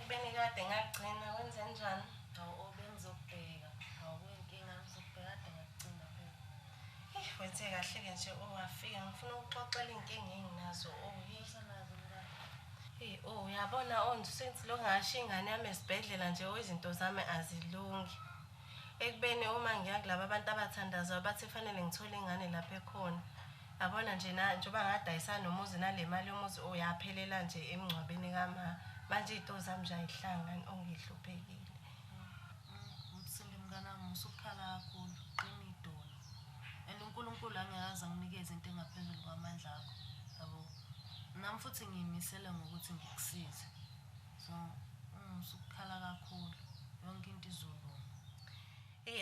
ekubeni kade ngagcina wenze njani? Hawu bengizokubheka. Hawu kuyinkinga ngizokubheka kade ngagcina phela. Wenze kahle-ke nje wafika ngifuna ukuxoxela iy'nkinga enginazo Usanazo mngani. Uyabona since lo ngashiya ingane yami esibhedlela nje izinto zami azilungi. Ekubeni uma ngiya kulaba abantu abathandazayo bathi fanele ngithole ingane lapha ekhona. Yabona nje njengoba ngadayisana nomuzi nale mali yomuzi yaphelela nje emngcwabeni kama. Manje iy'to zami nje ayihlangani ongihluphekile. Umsindi mngani wami usukhala kakhulu, qina idolo. And uNkulunkulu angeke anginikeze into engaphezulu kwamandla akho. Yabo. Nami futhi ngiyimisele ngokuthi ngikusize. So, usukhala kakhulu. Yonke into izolunga.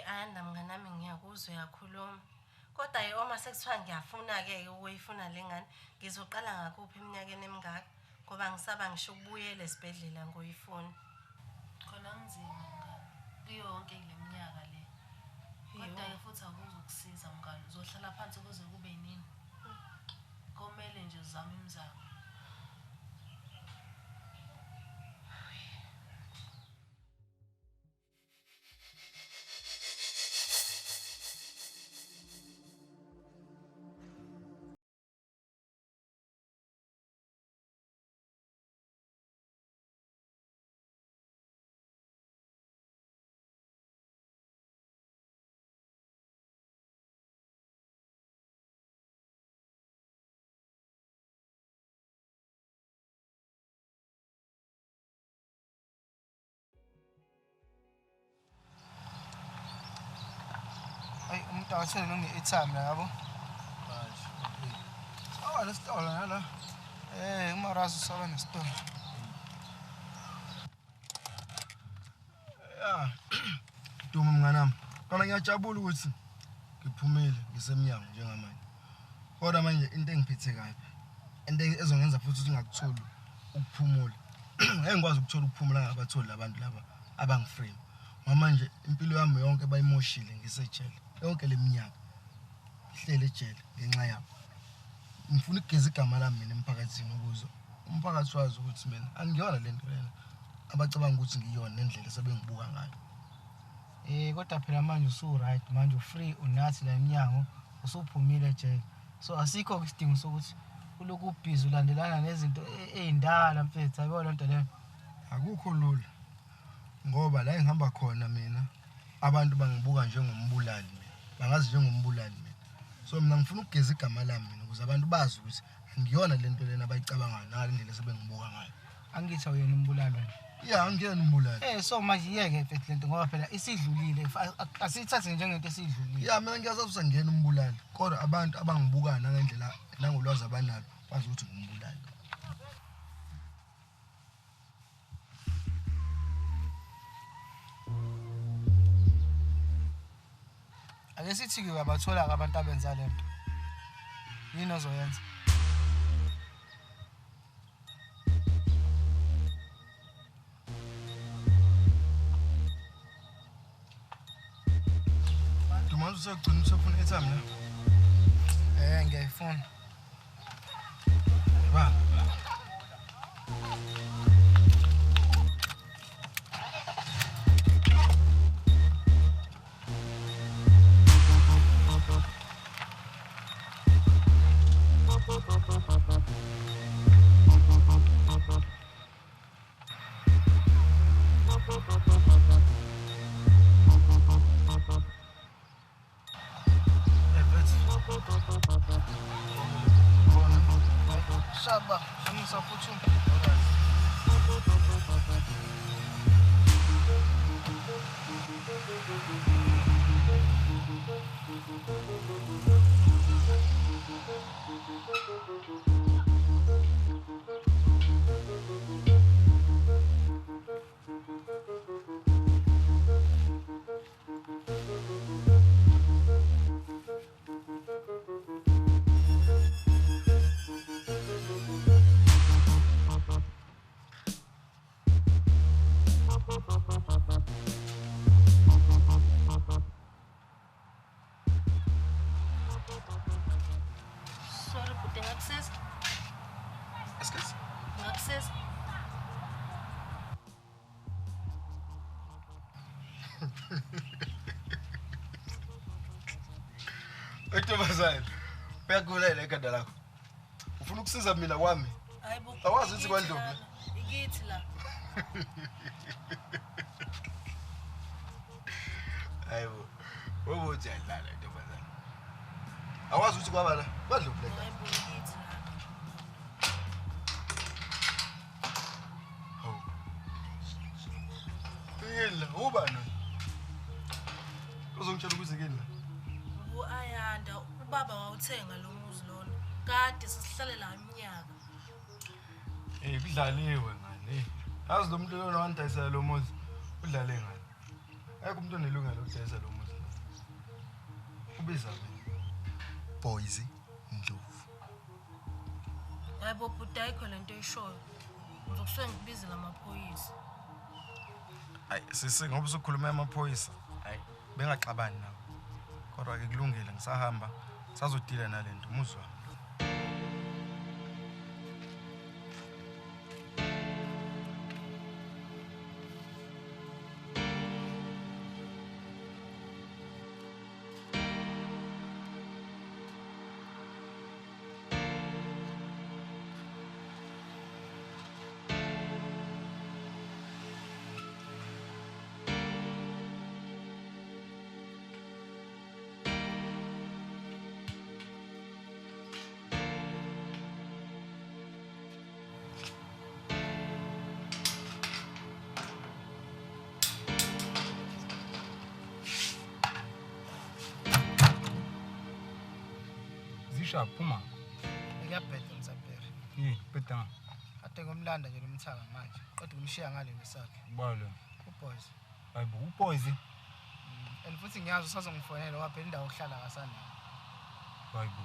Anda mngani nami ngiyakuzwa uyakhuluma. Kodwa uma sekuthiwa ngiyafuna-ke ukuyifuna le ngane, ngizoqala ngakuphi eminyakeni emingaka? Ngoba ngisaba ngisho ukubuyela esibhedlela ngoyifuna. Khona ngizima mngani. Kuyonke le minyaka le. Kodwa futhi akuzukusiza mngani. Uzohlala phansi kuze kube nini? Komele nje uzame imizamo. Umuntu akatheli none-airtime la yabo. Nesitolo nala. Umarazi usaba nesitolo. Duma mnganami. Mina ngiyajabula ukuthi ngiphumile ngisemnyango njengamanje. Kodwa manje into engiphethe kabi. Into ezongenza futhi ukuthi ngingakutholi ukuphumula. Ngeke ngikwazi ukuthola ukuphumula ngabatholi labantu laba abangiframe. Manje impilo yami yonke bayimoshile ngisejele. Yonke leminyaka ihlele ejele ngenxa yabo. Ngifuna ukugeza igama lami mina emphakathini ukuze umphakathi wazi ukuthi mina angiyona lento lena abacabanga ukuthi ngiyona nendlela sebengibuka ngayo. Kodwa phela manje usu-right manje u-free unathi la eminyango usuphumile ejele. So asikho isidingo sokuthi ulokhu ubhizi ulandelana nezinto ey'ndala mfethu ayibona le nto leyo. Akukho lula ngoba la engihamba khona mina abantu bangibuka njengombulali mina. Bangazi njengombulali mina. So mina ngifuna ukugeza igama lami mina ukuze abantu bazi ukuthi angiyona lento lena abayicabangayo nale ndlela sebengibuka ngayo. Angithi awuyena umbulali wena. Yeah, angiyena umbulali. So manje iyeke mfethu lento ngoba phela isidlulile asiyithathe njengento esidlulile. Yeah, mina ngiyazazi ukuthi angiyena umbulali kodwa abantu abangibuka nangendlela nangolwazi abanalo bazi ukuthi ngumbulali. Ake sithi-ke uyabathola-ke abantu abenza le nto. Yini ozoyenza? Dumaza usagcina usafuna i-airtime la? Ngiyayifuna. Ba. Shaba, ngisaphuthuma. Sorry, but ngakusiza. Excuse? Ngakusiza. Ntombazane, uyagulela ekhanda lakho. Ufuna ukusiza mina kwami? Hayibo. Awazi ukuthi kwaNdlovu. Ikithi la. Hayibo. Wobuthi ayidlala ntombazane. Awazi ukuthi kwaba la? KwaNdlovu le. Hayibo ikithi la. Hawu. Yela, ubani? Uzongitshela ukuthi kini la. Ayanda ubaba wawuthenga lo muzi lona. Kade sisihlale la iminyaka. Kudlaliwe ngane. Yazi lo muntu lona wandayisa lo muzi. Udlale ngane. Ayikho umuntu onelungelo lokudayisa lo muzi. Ubiza mina. Boys Ndlovu. Hayibo bhuti ayikho lento eyishoyo. Ngizokusuke ngibizele amaphoyisa. Hayi sisi ngoba usukhuluma amaphoyisa. Hayi bengaxabani nawe. Kodwa ke kulungile ngisahamba sazodila nalento umuzwa. Zisha phuma. Ngiyabhedla msapere. Bhedla. Kade ngomlanda nje lomthaka manje. Qeda umshiya ngale ngesakhe. Balo. Uboys. Hayibo upoizi. And futhi ngiyazi usazongifonela waphela indawo ohlala kasana. Hayibo.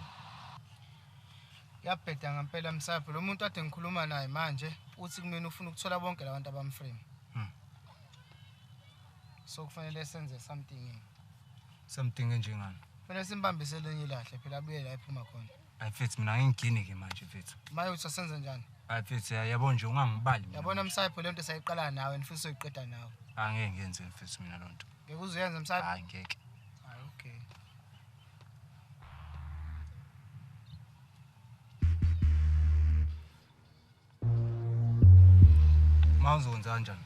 Ngiyabhedla ngempela msaphe. Lo muntu ade ngikhuluma naye manje uthi kumina ufuna ukuthola bonke labantu abamframe. So kufanele senze something Njengani? Kufanele simbambisele enye ilahle phela abuye la ephuma khona. Hayi mfethu mina ngingini ke manje mfethu. Maye uthi asenze njani? Hayi mfethu yabona nje ungangibali mina. Yabona msaphe lento sayiqala nawe nifisa uyiqeda nawe. Angeke ngenze mfethu mina lonto. Ngeke uzuyenza msaphe? Hayi ngeke. Hayi okay. Mawuzonza kanjani?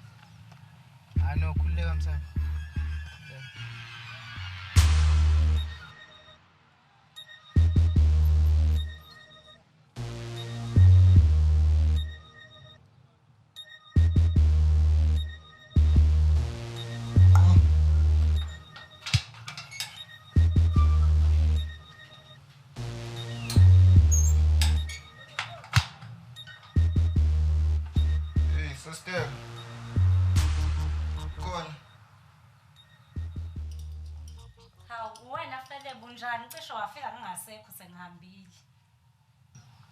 Ano khuleka msaphe. Sister. Khona. Hawu wena Fele bunjani cishe wafika ngingasekho sengihambile.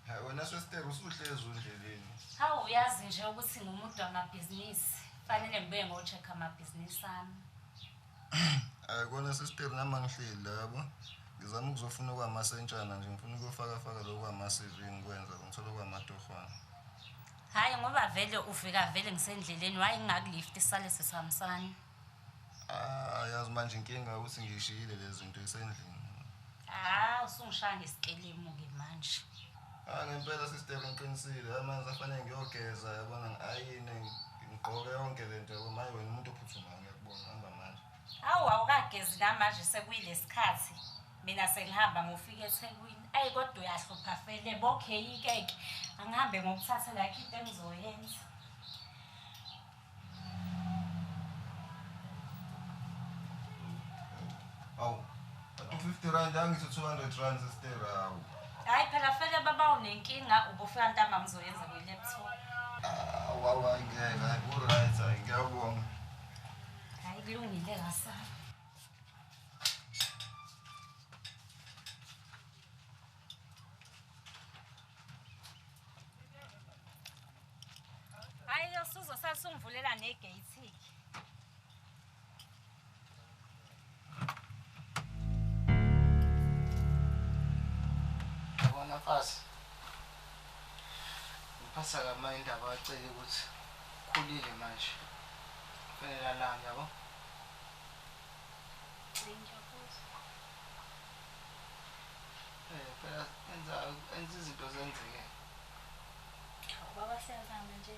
Hayi wena sister usuhlezi endleleni. Hawu uyazi nje ukuthi ngumuntu wamabhizinisi. Fanele ngibuye ngo-check amabhizinisi ami. Hayi kona sister nami ngihleli labo. Ngizama ukuzofuna okwamasentshana nje ngifuna ukufaka lokho kwama-CV ngikwenza ngithola kwamatohwana. Hayi ngoba vele ufika vele ngisendleleni waye ngingakulift isale sesihambisana. Yazi manje inkinga ukuthi ngishiyile lezi zinto isendlini. Usungishaya ngesikelemu ke manje. Ngempela sister ngiqinisile amanzi afanele ngiyogeza yabona ayine ngigqoke yonke lento yabo manje wena umuntu ophuthumayo ngiyakubona hamba manje. Hawu awukagezi namanje sekuyilesikhathi. Mina sengihamba ngofika eThekwini. Ayi kodwa uyahlupha Fele bokhe ikeke. Angihambe ngokuthatha la into engizoyenza. Awu. 50 rand angithi 200 rand sister hawu. Hayi phela Fele baba unenkinga ubufika ntamba ngizoyenza kwi-laptop. Wawa ngeke hayi alright hayi ngiyabonga. Hayi kulungile kasana. Hayi usuzo sasungivulela negate. Yabona mfasi. Ngiphasa kama indaba acela ukuthi khulile manje. Kufanele alanga yabo. ngiyakuzwa. Phela enza izinto zenzeke. Baba siyazama nje.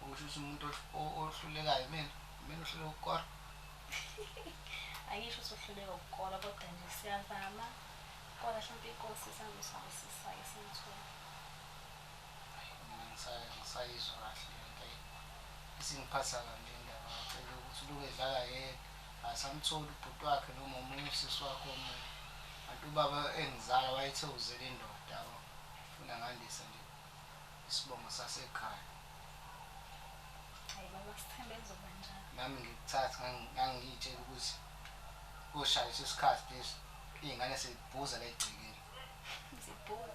Usho ukuthi umuntu ohlulekayo mina ohluleka ukukora. Ayisho sohluleka ukukora kodwa nje siyazama. Kodwa mhlawumbe inkosi isangisisayo simthola. Ngisayizwa kahle yonke isingiphatha kanje indaba ngicela ukuthi luke edlala yedwa asamtholi ubhuti wakhe noma umunye usisi wakhe omunye kanti ubaba engizala wayethe uzele indoda yabo ufuna ngandisa nje isibongo sasekhaya Hayi baba sithembe kuzoba njalo. nami ngikuthatha ngangiyitshela ukuthi koshaya isikhathi lesi iy'ngane sezibhuza la egcekeni Zibhuza.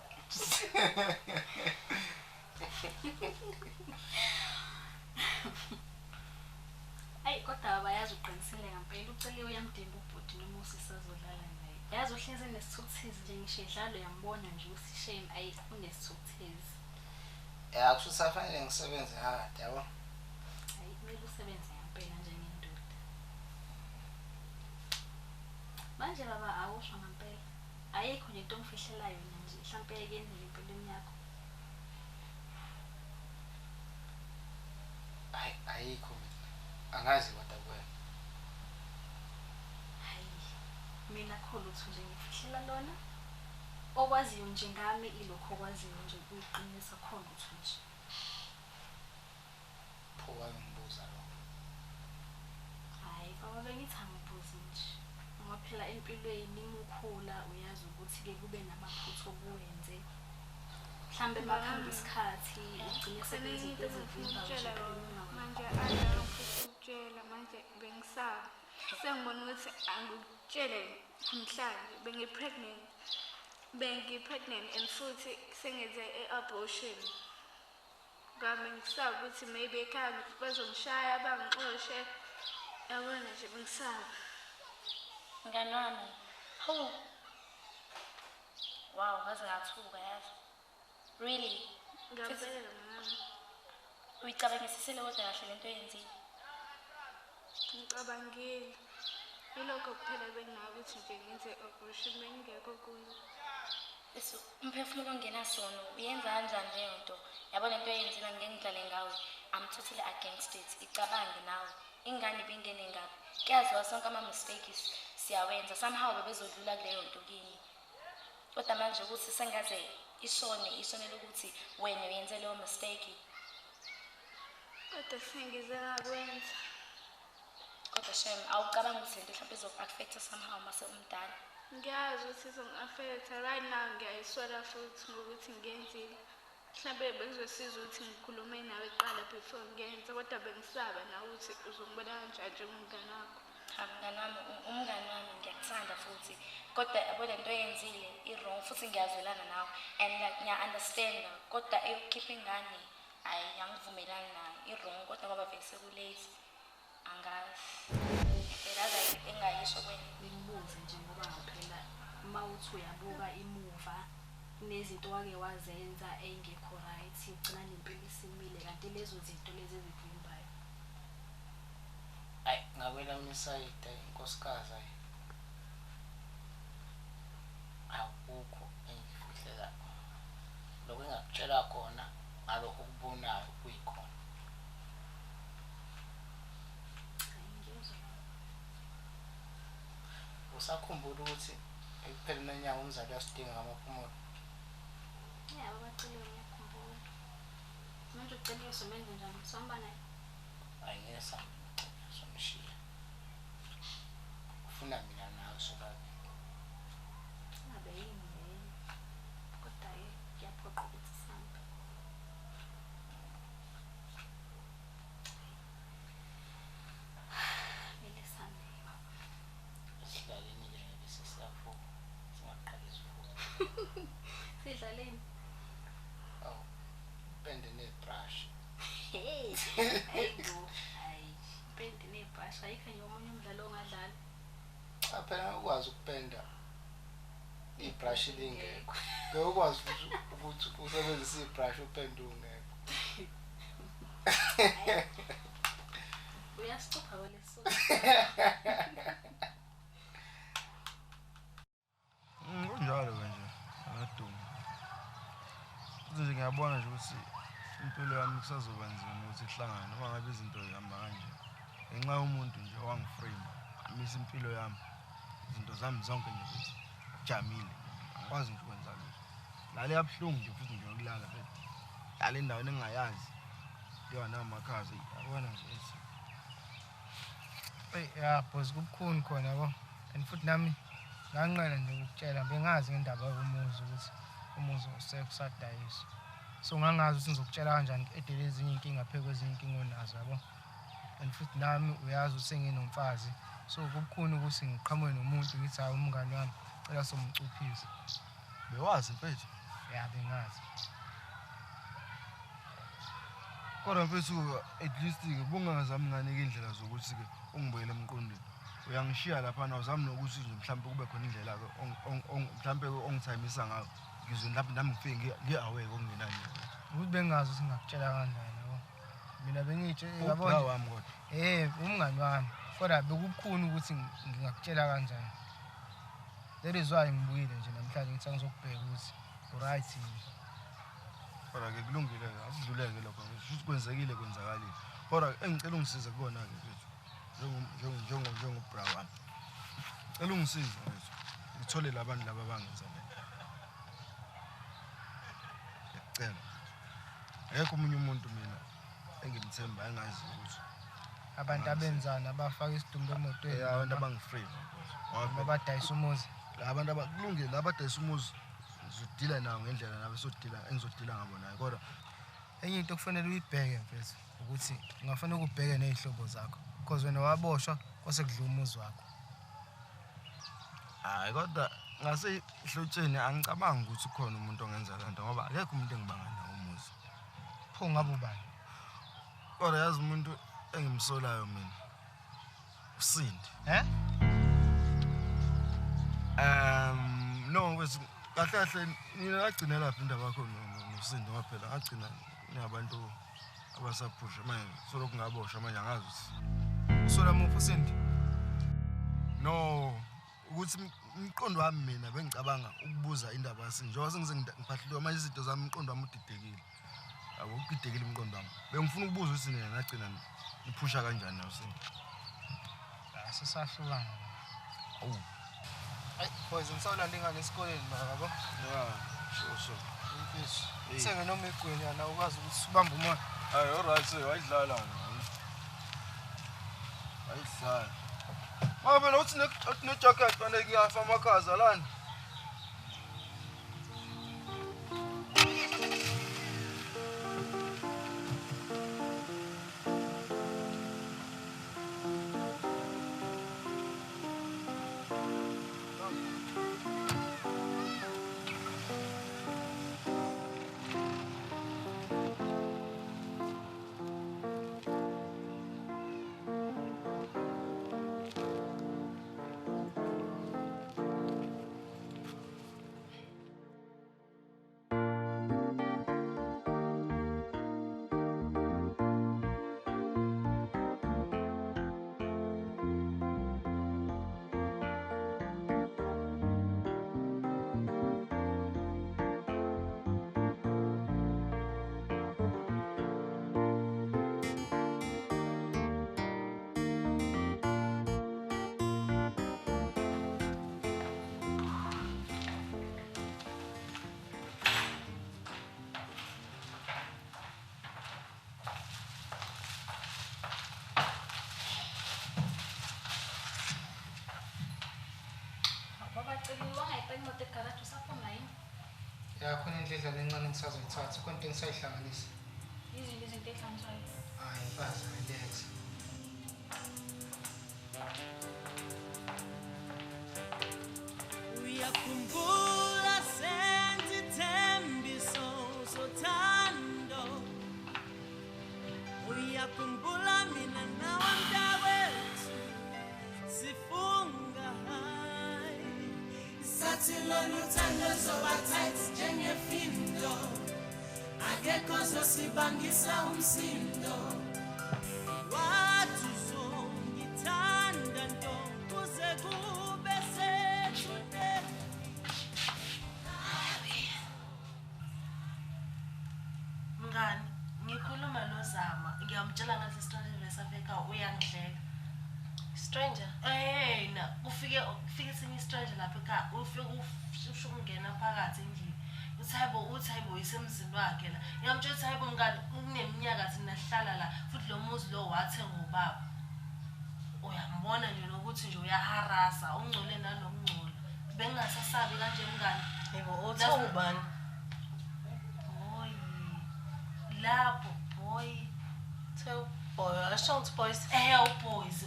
Hayi kodwa bayazi uqinisile ngempela uceliwe uyamdinga ubhuti noma usisi azodlala naye. Yazi uhlezi nesithukuthizi nje ngisho edlalo yambona nje usishame unesithukuthizi. kusho safanele ngisebenze hard yabo Hayi kumele usebenze ngempela njengendoda. Manje baba awusho ngempela. Ayikho nje into ongifihlelayo yona nje mhlawumbe ekuyenzeni empilweni yakho. ayikho angazi kodwa kuwena Hayi mina kho lutho nje ngifihlela lona. Okwaziyo nje ngami ilokho okwaziyo nje ukuyiqinisa khona utho nje. pho wangibuza lokho Hayi baba bengithi angibuzi nje. Ngoba phela empilweni ukhula uyazi ukuthi ke kube namaphutha okuwenze. Mhlambe makhamba isikhathi ugcine sebenza ezivimba nje manje angikutshela manje bengisaba sengibona ukuthi angikutshele namhlanje bengi-pregnant and futhi sengenze i-abortion ngami ngisaba ukuthi maybe ekhaya bazongishaya bangixoshe yabona nje bengisaba Mngani wami. Hawu. Wow, ngaze ngathuka yazi. Really? ngiyabela mama Uyicabangisisile kodwa kahle lento oyenzile. ngicabangile ilokho kuphela benginako ukuthi nje ngenze i-abortion bengingekho kuyo Eso umphefumulo ongenasona uyenza kanjani leyo nto? Yabona into oyenzile ngeke ngidlale ngawe. I'm totally against it. Icabange nawe. Ingane ibingene ngapi? Kuyaziwa sonke ama-mistakes siyawenza. Somehow bebezodlula kuleyo nto kini. Kodwa manje ukuthi sengaze ishone lokuthi wena uyenze leyo mistake. kodwa sengize ngakwenza Kodwa shem awucabanga ukuthi lento mhlawumbe izoku-affecta somehow mase umdala. ngiyazi ukuthi izongi-affecta right now ngiyayiswela futhi ngokuthi ngiyenzile mhlawumbe bekuzosiza ukuthi ngikhulume nawe kuqala before ngenze kodwa bengisaba nawe ukuthi uzongibona kanjani njengomngane wakho Mngani wami umngani wami ngiyakuthanda futhi kodwa yabo lento oyenzile i-wrong futhi ngiyazwelana nawe and like ngiya-understanda kodwa eyokukhipha ingane hayi angivumelani nayo i-wrong kodwa ngoba vele sekulate angazi elaza engayisho kwena bengibuze nje ngoba ngaphela uma uthi uyabuka imuva kunezinto wake wazenza ey'ngekho right ugcina nempilo isimile kanti lezo zinto lezi ezivimbayo. hayi ngakwelami isayida inkosikazi ayi akukho engifihlela lokho engakutshela khona ngalokho okubonayo kuyikhona usakhumbula ukuthi ekupheleni nenyanga umzali uyasidinga ngamaphumulo Yabo baceliwe ngiyakhumbula. Manje uceliso menze njani? Sohamba naye? ayingesa somshiya ufuna mina nawe sobabe Ngabe yini leyo? Kodwa-ke kuyaphoqa ukuthi sihambe. Kumele sihambe baba. esidlaleni nje bese siyavuka singaqalisi futhi Sidlaleni? awu pende nebrush Hey, ayibo. Hayi, ipende nebhasha ayikho nje omunye umdlalo ongadlala. cha phela ukwazi ukupenda ibrush lingekho ngeke ukwazi ukuthi usebenzise ibrush upende ungekho Uyasicupha kwaleso. empilweni kusazoba nzima ukuthi ihlangane uma ngabe izinto zihamba kanje. Ngenxa yomuntu nje owangiframe, amisa impilo yami. Izinto zami zonke nje futhi jamile. Angikwazi nje ukwenza lutho. Lale yabuhlungu nje futhi nje ukulala futhi. Lale endaweni engingayazi. Ndiwa namakhazi, yabona nje ethi. Ya boss kubukhuni khona yabo. And futhi nami nganqela nje ukutshela bengazi ngendaba yomuzi ukuthi umuzi usadayisa. So ngangazi ukuthi ngizokutshela kanjani edele ezinye inkinga pheke ezinye inkinga onazo yabo. And futhi nami uyazi usenginomfazi. So kubukhuni ukuthi ngiqhamuke nomuntu ngithi hayi umngane wami cela somcuphisa. Bewazi mfethu. Ya bengazi. Kodwa mfethu at least ke bungazami nganike indlela zokuthi ke ungibuyele emqondweni. Uyangishiya lapha na uzami nokuthi nje mhlawumbe kube khona indlela ke mhlawumbe ongithayimisa ngayo. Ngizwe lapho nami ngifike ngiaweke okungenani. Ukuthi bengazi ukuthi ngakutshela kanjani yabo. Mina bengitshe yabona wami kodwa. Umngane wami. Kodwa bekubukhuni ukuthi ngingakutshela kanjani. That is why ngibuyile nje namhlanje ngithi ngizokubheka ukuthi right yini. Kodwa ke kulungile ke akudluleke lokho futhi kwenzekile kwenzakalile. Kodwa engicela ungisize kubona ke mfethu. Njengobra wami. Cela ungisize mfethu. Ngithole labantu laba abangenza lento. Ngiyacela. Ayekho umunye umuntu mina engimthemba engazi ukuthi abantu abenzana abafaka isidumbu emotweni. Abantu abangifree. Abadayisa umuzi. Abantu abakulungile labadayisa umuzi. Ngizodila nawo ngendlela nabe engizodila ngabo naye kodwa enye into kufanele uyibheke mfethu ukuthi ungafanele ukubheke nezihlobo zakho because wena waboshwa kwase kudla umuzi wakho. Hayi kodwa ngase ihlotsheni angicabanga ukuthi khona umuntu ongenza lento ngoba akekho umuntu engibanga nawo umuzi. Pho ngabe ubani? Kodwa yazi umuntu engimsolayo mina uSindi. No wes kahle mina ngagcina lapha indaba yakho noSindi ngoba phela ngagcina nabantu abasaphusha manje solo kungaboshwa manje angazi ukuthi usola muphi uSindi? No ukuthi umqondo wami mina bengicabanga ukubuza indaba yaSindi njengoba sengize ngiphahlelwe manje izinto zami umqondo wami udidekile. Yabo ukudidekile umqondo wami. Bengifuna ukubuza ukuthi nina ngagcina niphusha kanjani noSindi. Asisahlukana. Awu. Hayi boys ngisawula ndingane esikoleni yabo. Yeah, sure. Imfishi. Senge noma igwinya na ukwazi ukuthi ubambe umoya. Hayi alright wayidlala wona. Ayidlala. Mama phela uthi ne jacket fanele kuyafa amakhaza lana. Ya khona indledla lencane ngisazoyithatha konke ngisayihlanganisa. Izinto ehlanganiswayo. Hayi mfazi relax. Uyakhumbula sentithembiso sothando. Uyakhumbula mina nawe mntakwethu sifunga hayi. Sathi lolu thando zoba tight njengefindo. Akekho zosibangisa umsindo. Wathi uzongithanda nto kuze kube sekude. Mngani, ngikhuluma ngiyamtshela ngathi stranger lesafeka uyangidlela. Stranger. Na ufike esinye stranger lapha ekhaya ufike usho ukungena phakathi endlini. Uthi hayibo isemzini wakhe la. Ngiyamtshela ukuthi hayibo mngani kuneminyaka thina sihlala la futhi lo muzi lo wathenga ubaba. Uyambona nje nokuthi nje uyaharasa ungcole nanokungcola. Bengingasasabi kanje mngani. Yebo uthe ubani? Boy. Lapho boy. Boy, asho boys.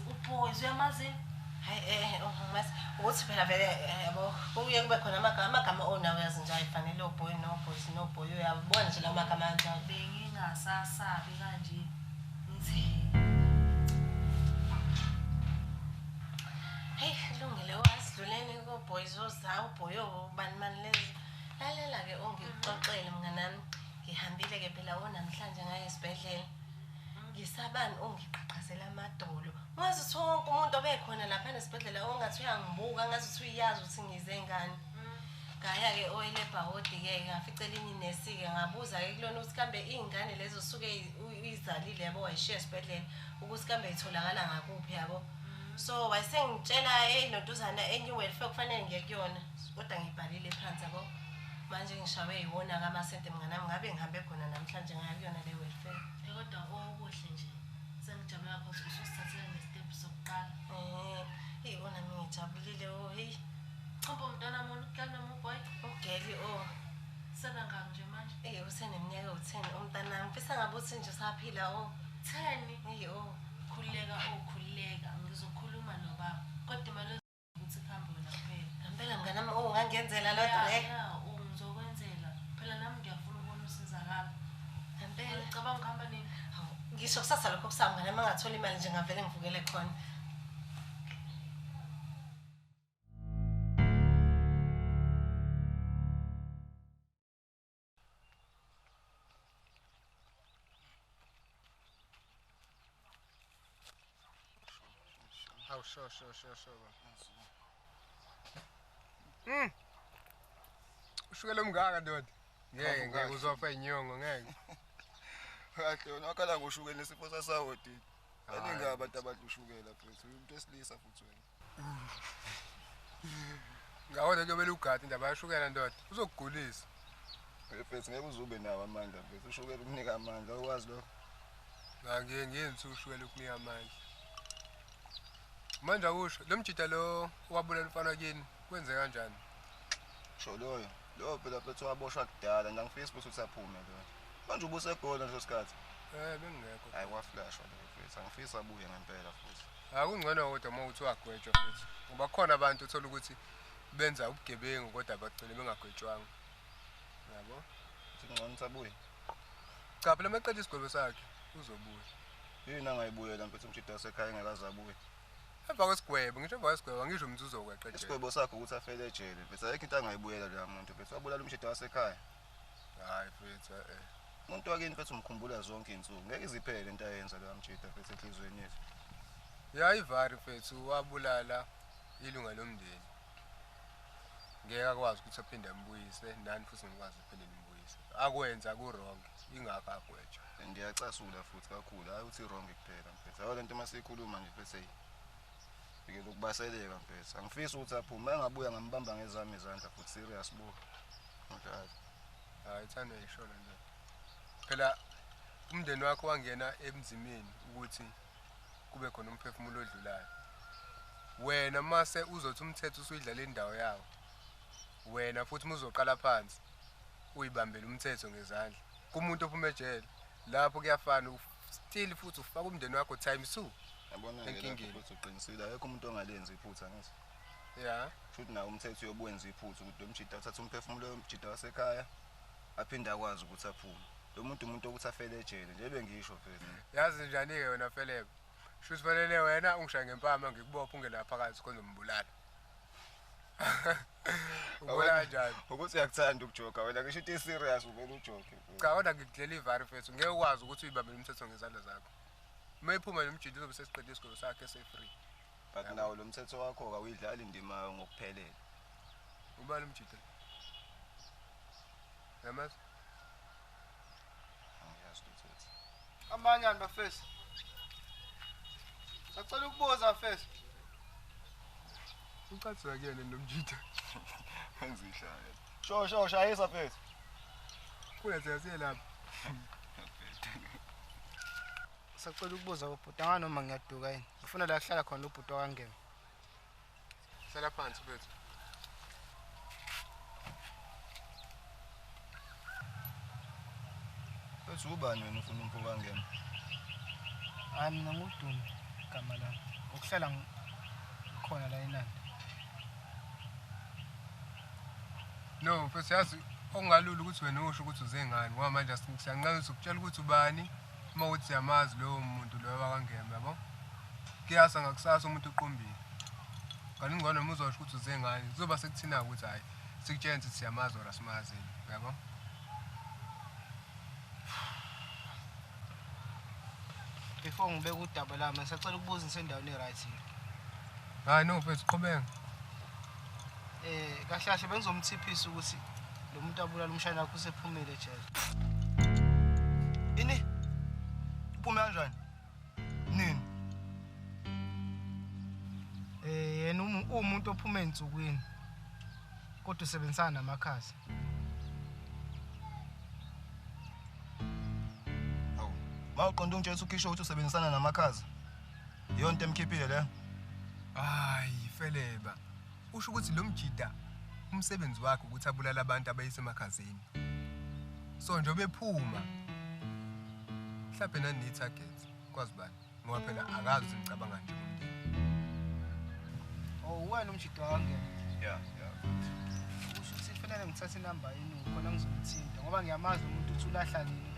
Uboys uyamazini? Hayi mase ukuthi phela vele yabo kuye kube khona amagama onawo yazi nje ayifanele boy no boy uyabona nje lamagama kanjani. Bengingasasabi kanje. Ngithi hey kulungile wasidluleni ko boys ozawu boy ubani mani lezi. Lalela ke ongixoxele mnganami ngihambile ke phela namhlanje ngaye esibhedlela. Ngisabani ongiqhaqhazela amadolo. Ngazi ukuthi wonke umuntu obekhona lapha esibhedlela ongathi uyangibuka ngazi ukuthi uyazi ukuthi ngize ngani. Ngaya ke oyelebhawodi ke ngaficela inesi ke ngabuza ke kulona ukuthi kambe izingane lezo suke uyizalile yabo wayishiya esibhedlela ukuthi kambe itholakala ngakuphi yabo. So wayesengitshela nontuzana enye welfare kufanele ngiye kuyona kodwa ngibhalile phansi yabo. Manje ngishawe yiwona kamasente mnganami ngabe ngihambe khona namhlanje ngaya kuyona le welfare. kodwa okuhle nje sengijabula kakhulu ukuthi usithathele nestep sokuqala. Wona ngijabulile hey. Chompo mntwana mona ukukana boy. Ugeli Sebangaka nje manje? Useneminyaka u10 umntana ngifisa ngabe uthi nje usaphila 10. Khululeka ngizokhuluma nobaba. Kodwa imali ukuthi kuhambe wena kuphela. Ngempela mnganami ungangenzela lodwa ngizokwenzela. Phela nami ngiyafuna ukubona usizakala. Ngempela ngicabanga ukuhamba nini? Ngisho kusasa lokho kusami ngane mangathola imali nje ngavele ngivukele khona. Hawu sure. Ushukela umngaka ndoda. Ngeke uzofa inyongo ngeke. Kahle wona wakhala ngoshukela nesifo sasawoti. Baningi abantu abadushukela futhi umuntu esilisa futhi wena. Ngawona kuyobela ugadi indaba yashukela ndoda. Uzokugulisa. Mfethu ngeke uzube nawo amandla mfethu ushukela ukunika amandla ukwazi lo. Ngiyenzi ushukela ukunika amandla. Manje usho lo mjida lo wabulela umfana kini kwenze kanjani? Sho lo phela phethu waboshwa kudala nang Facebook uthi aphume lo. Manje ubusegona leso sikhathi. Bengingekho. Hayi waflashwa lo mfethu angifisa abuye ngempela futhi. Akungcono kodwa uma uthi wagwetshwa futhi. Ngoba khona abantu uthola ukuthi benza ubugebengu kodwa bagcina bengagwetshwanga. Yabo? Singcono sabuye. Cha phela maqedisa isigwebo sakhe uzobuya. Yini angayibuyela mfethu umjida wasekhaya engakaze abuye. Emva kwesigwebo ngisho emva kwesigwebo ngisho umzuzu okweqedela. Isigwebo sakho ukuthi afele ejele mfethu ayikho into angayibuyela la muntu mfethu wabulala umjida wasekhaya. Hayi mfethu Umuntu wakini mfethu umkhumbula zonke izinsuku ngeke iziphele into ayenza lo mjida mfethu enhlizweni yethu. Yayivari mfethu wabulala ilunga lomndeni. Ngeke akwazi ukuthi aphinde ambuyise nani futhi ngikwazi ukuphinde nimbuyise. Akwenza ku wrong ingakho agwetshwa. Ngiyacasula futhi kakhulu hayi uthi wrong kuphela mfethu. Hayi lento masikhuluma nje mfethu ngeke ukubaseleka mfethu. Angifisi ukuthi aphume engabuya ngambamba ngezami izandla futhi serious bo. Ngiyaqala. Hayi thana ishona nje. Phela umndeni wakho wangena emzimeni ukuthi kube khona umphefumulo odlulayo. Wena mase uzothi umthetho usuyidlala indawo yawo. Wena futhi uzoqala phansi uyibambela umthetho ngezandla. Kumuntu ophuma ejele lapho kuyafana still futhi ufaka umndeni wakho times 2. Yabona ngeke futhi uqinisile ayekho umuntu ongalenza iphutha ngithi. Yeah. Futhi nawo umthetho yobuwenza iphutha ukuthi umjida uthatha umphefumulo womjida wasekhaya aphinda akwazi ukuthi aphume. Lo umuntu ukuthi afele ejele nje bengisho mfethu. Yazi njani ke wena Felebe? Shuthi fanele wena ungishaya ngempama ngikubopha ungena phakathi khona umbulala. Ubona kanjani? Ukuthi uyakuthanda ukujoka wena ngisho ukuthi serious uvela ujoke. Cha kodwa ngikudeliver mfethu ngeke ukwazi ukuthi uyibambele umthetho ngezandla zakho. Mayiphuma lo mjidi uzobe sesiqedile isigwebo sakhe free. But nawo lo mthetho wakho awuyidlali indima ngokuphelele. Ubani umjidi? Yamazi? Angiyazi ukuthi. Amanyani bafesi. Sacela ukubuza fesi. Ucathula kuyena nomjita. Angizihlaya. Sho shayisa fesi. Kuyenza siye lapha. Sacela ukubuza ubhuti noma ngiyaduka yini. Ngifuna la kuhlala khona ubhuti wakangena. Sala phansi mfethu. Bese ubani wena ufuna umfo kangena? Hayi mina nguDumi igama lami. Ukuhlala khona la eNandi. No mfethu yazi okungalula ukuthi wena usho ukuthi uze ngani ngoba manje siyanqala ukutshela ukuthi ubani uma uthi yamazi lo muntu lo wakangena yabo. Kuyasa ngakusasa umuntu uqombile. Kanti ngone uma uzosho ukuthi uze ngani kuzoba sekuthina ukuthi hayi sikutshela ukuthi siyamazi ora simazini yabo. Before ngibeka udaba lami sacela ukubuza nisendaweni eright here. Hayi no mfethu qhubeka. Kahle kahle bengizomthiphisa ukuthi lo muntu abulala umshana wakhe usephumile ejele. Ini? Uphume kanjani? Nini? Yena umuntu ophuma ensukwini. Kodwa usebenzisana namakhasi. Awu. Mawuqonda ungitshela ukhisho ukuthi usebenzisana namakhazi. Yonke emkhiphile le. Hayi feleba. Usho ukuthi lo mjida umsebenzi wakhe ukuthi abulala abantu abayisemakhazini. So nje bephuma. Mhlawumbe nani target kwazi bani ngoba phela akazi ngicabanga nje umndeni. Oh wena umjida wakangena. Yeah. Usho ukuthi kufanele ngithathe inamba yenu khona ngizomthinta ngoba ngiyamazi umuntu uthi ulahla nini.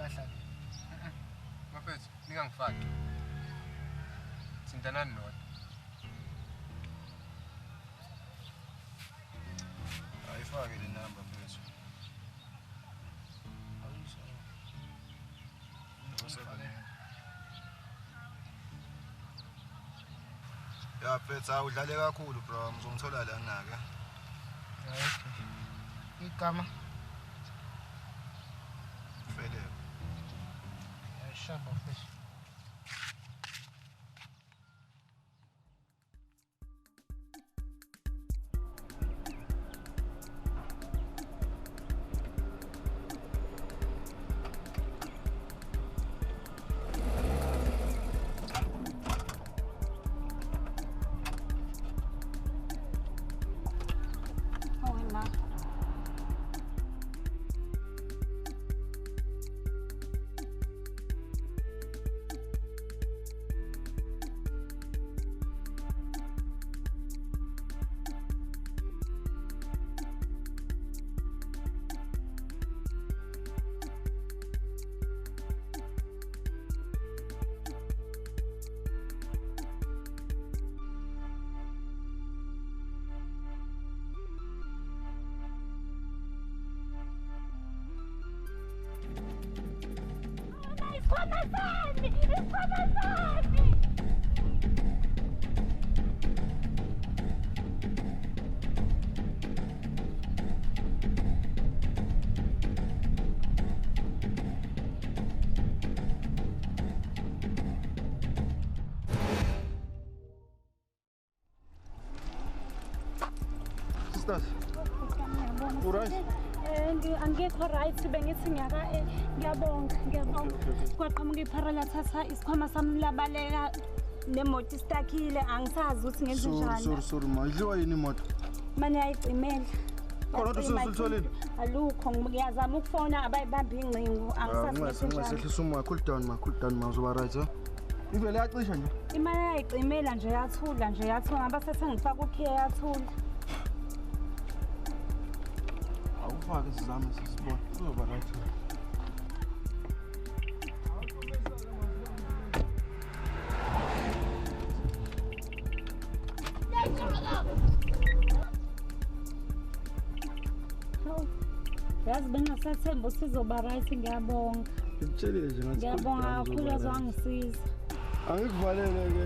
Mafethu ningangifaki. Sintanani nodwa. Ayifake le number mfethu. Ya mfethu awudlale kakhulu bro ngizomthola la naka. Igama Fele. Shamba fish. Sisters. Urais? Angekho right bengithi ngiyabonga kwaqhamuka iphara lathatha isikhwama sami labaleka nemoto istakile angisazi ukuthi ngenze njani. Sorry ma idliwa yini imoto? Manje ayicimela. Khona usulitholile? Alukho ngiyazama ukufona abayibamba ingcingo angisazi ngenze njani. Ngisehlisa umoya cool down ma uzoba right ha. Ivele yacisha nje. Imali ayicimela nje yathula ngaba sesengifaka ukhiya yathula. Awufake sizame sisibona uzoba right. Yazi bengasathemba ukuthi izoba right ngiyabonga. Ngitshelile nje ngathi ngiyabonga kakhulu azwangisiza. Angikuvalele ke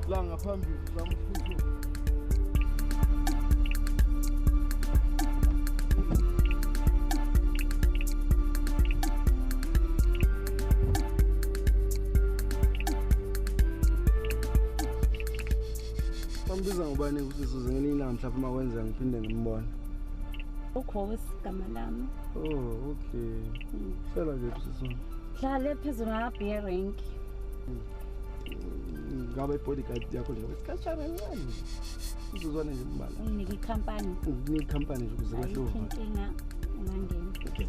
la ngaphambili zama ukufuthula. Bambiza ngobani ukuthi sizongena ilanga mhlawumbe uma wenza ngiphinde ngimbone. Ukhosi igama lami. Oh, okay. Hlala nje sisona. Hlale phezulu ngabhiya rank. Ngabe bodyguard yakho nje wesikhatshana ncane. Uzozwana nje imbala. Unginike ikhampani. Unginike ikhampani nje ukuze bahlova. Inkinga ungangena. Okay.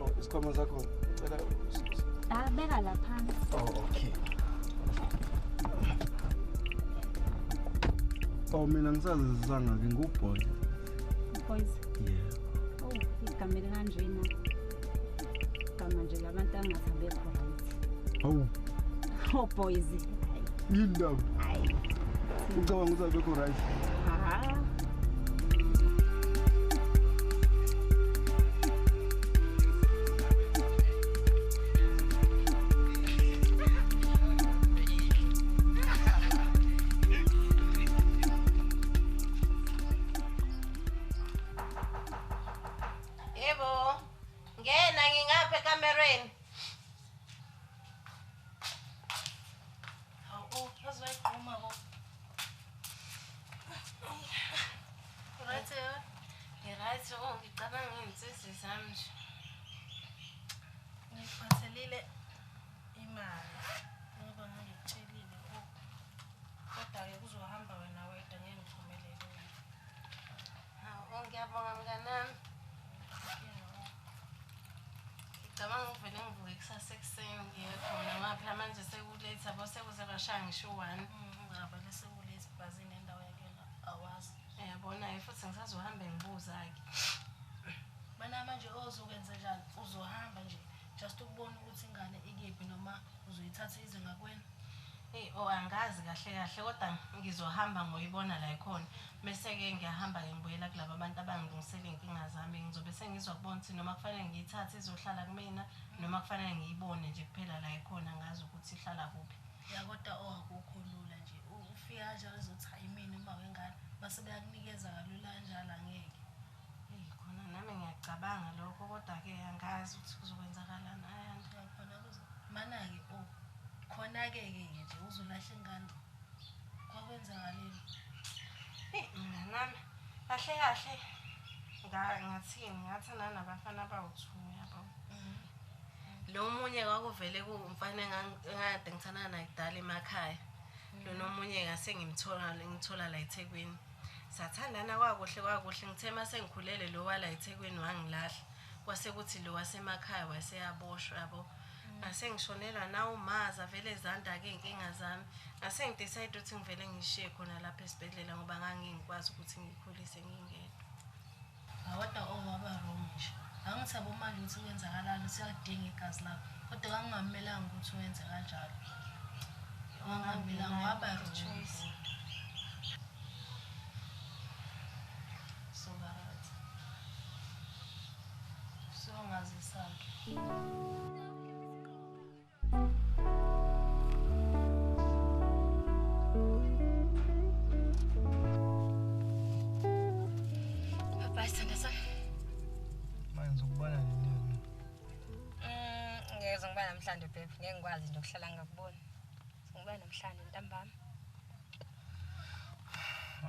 Oh, isikhwama sakho. Cela beka lapha. Oh, okay. Oh, mina ngisazizanga ke nguboy. Boys. Yeah. Oh, igama elikanjena. Igama nje labantu angathambe right. Oh. Oh, boys. Yindaba. Hayi. Ucabanga ukuthi abekho right? Ha. Ngiphathelile imali ngoba ngikutshelile kodwa-ke kuzohamba wena wedwa ngeke ngiphumelele. Ngiyabonga mnganami. Ngicabanga uvele ngivuke kusasa ekuseni ngiye khona ngoba phela manje sekuletha yabo sekuze kwashaya ngisho 1. Ngingavele sekuletha ibhazini endawo yakena awazi. Uyabona-ke futhi ngisazohambe ngibuza-ke. Mana manje ozokwenza njani? Uzohamba nje just ukubona ukuthi ingane ikephi noma uzoyithatha ize ngakwena? Angazi kahle kodwa ngizohamba ngoyibona la ikhona. Bese-ke ngiyahamba-ke ngibuyela kulabo abantu abangilungisela iy'nkinga zami. Ngizobe sengizwa kubona ukuthi noma kufanele ngiyithathe izohlala kumina noma kufanele ngiyibone nje kuphela la ikhona ngazi ukuthi ihlala kuphi. Ya kodwa akukho lula nje. Ufika kanjalo uzothi hayi mina uma wengane base beyakunikeza kalula kanjalo angeke. Khona nami ngiyacabanga lokho kodwa-ke angazi ukuthi kuzokwenzakalani ayani. Khona mana-ke khona-ke-ke nje uzolahla ingane kwakwenzakaleni. Mnganami kahle ngathini ngathanda nabafana abawu-2 yabo. Lo munye kwakuvele kuwumfana engade ngithanda naye kudala emakhaya. Lo nomunye ngase ngimthola la eThekwini. Sathandana kwakuhle ngithe mase ngikhulele lo wala eThekwini wangilahla. Kwase kuthi lo wasemakhaya waseyaboshwa yabo. Ngase ngishonelwa na umaza vele zanda-ke iy'nkinga zami. Ngase ngidecide ukuthi ngivele ngishiye khona lapha esibhedlela ngoba ngangingikwazi ukuthi ngikhulise ngingedwa. Kodwa waba wrong nje. Angithi abomali ukuthi kwenzakalani siyadinga igazi lakho. Kodwa kangingamelanga ukuthi wenze kanjalo. Wangamelanga waba wrong. So bad. So ngazisaka. Namhlanje babe ngeke ngikwazi nje ukuhlala ngakubona. Ngiba namhlanje ntambama.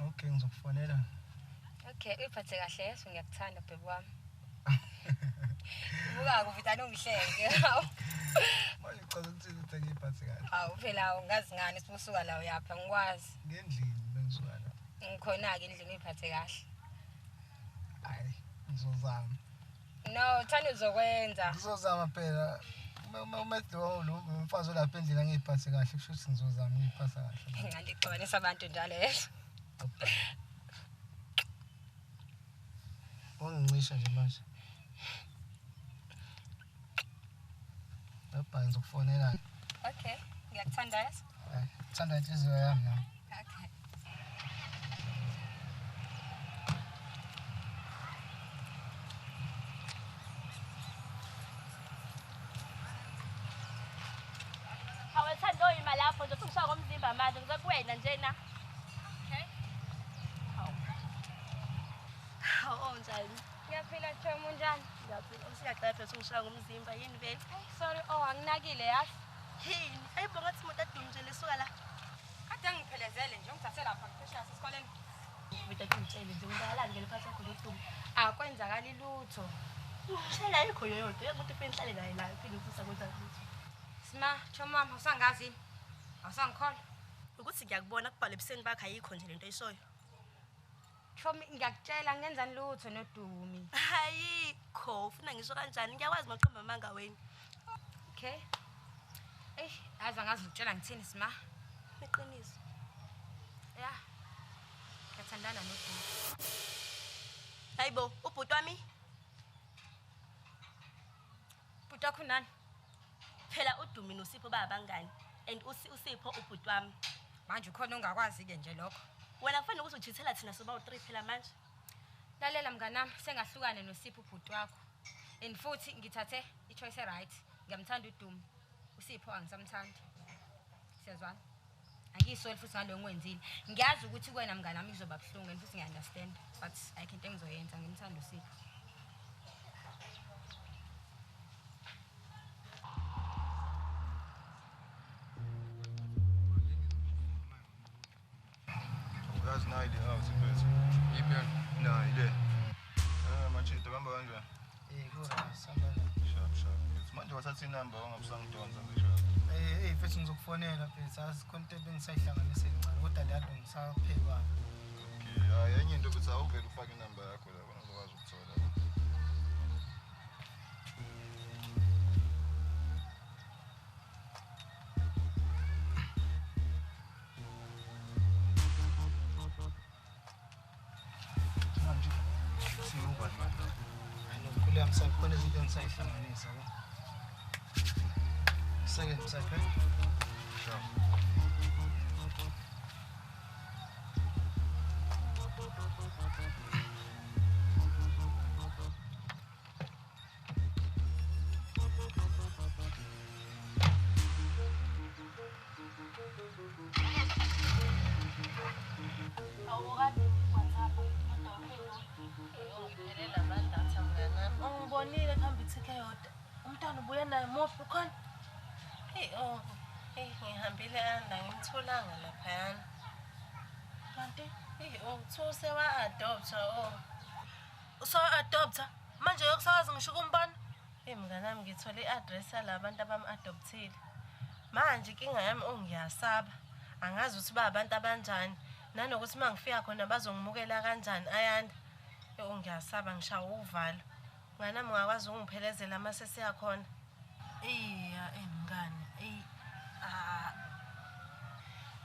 Okay ngizokufonela. Okay uyiphathe kahle yeso ngiyakuthanda babe wami. Buka kuvitana ungihleke. Manje uchaza ukuthi ngiyiphathe kahle. Hawu phela ungazi ngani sibusuka la uyapha ngikwazi. Ngendlini bengisuka la. Ngikhona ke endlini uyiphathe kahle. Hayi ngizozama. No thani uzokwenza. Ngizozama phela. Uma lo mfazi olapha endlini angiyiphathe kahle kusho ukuthi ngizozama ngiyiphatha kahle. Ngani ixabanisa abantu njalo yeso. Ungicisha nje manje. Lapha ngizokufonela. Okay, ngiyakuthanda yeso. Ngithanda inhliziyo yami nami. Okay. Awethanda oyima lapho nje usungishaya ngomzimba manje ngizokuwena njena. Okay? Oh Unjani? Ngiyaphila Thomo unjani? Ngiyaphila. Usiyaqala phela ungishaya ngomzimba yini vele? Sorry, anginakile yazi. Yini? Hayibo ngathi umuntu adume nje lesuka la. Kade ngiphelezele nje ungithathe lapha kuphesheya sesikoleni. Vita ngitshele nje ngibalani ngeliphatha khona udumo. Akwenzakali lutho. Shela ayikho yoyodwa. Uyakuthi phela ihlale naye la iphinde ufusa kwenza lutho. Sima, Thomama usangazi? Awusangikhola? Ukuthi ngiyakubona kubhala ebuseni bakhe ayikho nje lento ayishoyo. Thomi ngiyakutshela ngenzani lutho noDumi. Ayikho. Ufuna ngisho kanjani? Ngiyakwazi maqhamba amanga wena. Okay. Angazi ngitshela ngithini Sima? Iqiniso. Ya. Ngiyathandana noDumi. Hayibo, ubhuti wami? Bhuti wakho nani? Phela uDumi noSipho babangani and uSipho ubhuti wami. Manje ukhona ongakwazi ke nje lokho. Wena kufanele ukuthi ujithela thina soba u3 phela manje. Lalela mnganami, sengahlukane noSipho ubhuti wakho. And futhi ngithathe ichoice right. Ngiyamthanda uDumi. uSipho angisamthandi. Siyazwana? Angisoli futhi ngalo ngiwenzile. Ngiyazi ukuthi kuwena mnganami kuzoba buhlungu and futhi ngiunderstand, but ayikho into engizoyenza, ngimthanda uSipho. Uyazi nayi le house phezulu. Yiphi? Na ile. Machito kamba kanjani? Kusambala. Sharp. Manje wathatha inamba ongabusangidonsa ngisho. Mfethu ngizokufonela mfethu. Asikonto bengisayihlanganise encane kodwa lento ngisaphekwa. Okay, hayi enye into ukuthi awuvele ufake inamba yakho lapho ngizokwazi ukuthola. Kuleya msaka khona izinto engisayihlanganisa la. Second msaka. Sure. Ngibonile kuhamba ithike yodwa. Umntwana ubuye naye mophi khona? Ngihambile anda ngimtholanga laphayana. Kanti uthuse wa-adopta So-adopta? Manje yokusakaza ngisho ukumbona? Mnganami ngithole i-address yalabantu abami-adoptile. Manje inkinga yami ngiyasaba. Angazi ukuthi abantu abanjani. Nanokuthi uma ngifika khona bazongimukela kanjani ayanda. Ngiyasaba ngishawa uvalo. Mnganami ungakwazi ukungiphelezela uma sesiya khona. Mngani.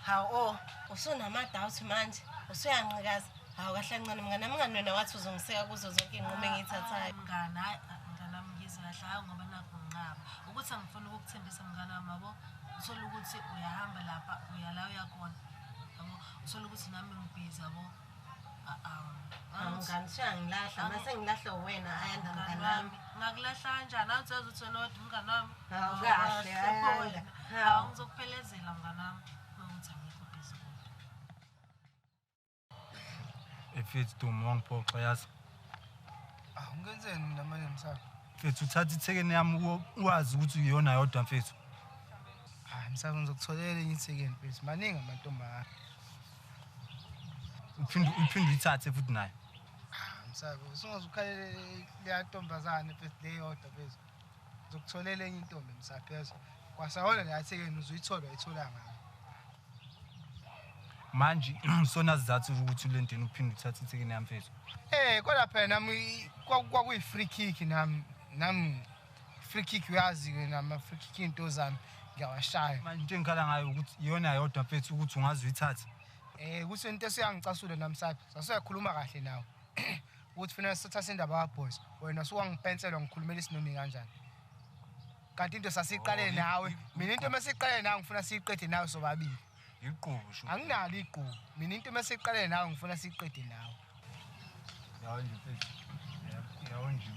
Hawu usunama-doubt manje. Usuyanqikaza. Hawu kahle kancane mnganami unganwena wathi uzongiseka kuzo zonke iy'nqumo engiy'thathayo. Mnganami ngizwe kahle hayi ngoba nakho nginqaba. Ukuthi angifuni ukukuthembisa mnganami yabo. Uthola ukuthi uyahamba lapha uyala uyakhona. Yabo uthola ukuthi nami ngibhizi yabo. Mngani siyangilahla mase ngilahla wena ayanda mnganami. Ngakulahla kanjani? Awuthi yazi ukuthi wena wedwa umnganami. Hawu kahle ayanda. Hawu ngizokuphelezela mnganami. Ukuthi angikho busy kodwa. Mfethu Dumi wangiphoxa yazi. Ungenzeni namanye msaka? Mfethu uthatha ithekeni yami uwazi ukuthi uyona yodwa mfethu. Msaka ngizokutholela enye ithekeni mfethu. Maningi amantombazane. Uphinde uyithathe futhi naye. Msaka usungazukhalele leya ntombazane mfethu leyodwa mfethu. Ngizokutholela enye intombi msaka phezulu. Kwasawona leya thekeni uzuyithola ayitholanga. Manje sona sizathu ukuthi ulenteni uphinde uthathe ithekeni yami mfethu. Kodwa phela nami kwakuyi free kick nami free kick uyazi ke nama free kick into zami ngiyawashaya. Manje into engikhala ngayo ukuthi iyona yodwa mfethu ukuthi ungazi uyithathe. Ukuthi into esiyangicasula namsaphi sasiyakhuluma kahle nawe. Ukuthi fanele sithathe indaba ya boys. Wena suwangipensela ngikhulumela isinomi kanjani? Kanti into sasiqale nawe. Mina into masiqale nawe ngifuna siyiqede nawe sobabili. Iqhubu sho. Anginalo iqhubu. Mina into masiqale nawe ngifuna siyiqede nawe. Yawo nje mfethu. Yawo nje.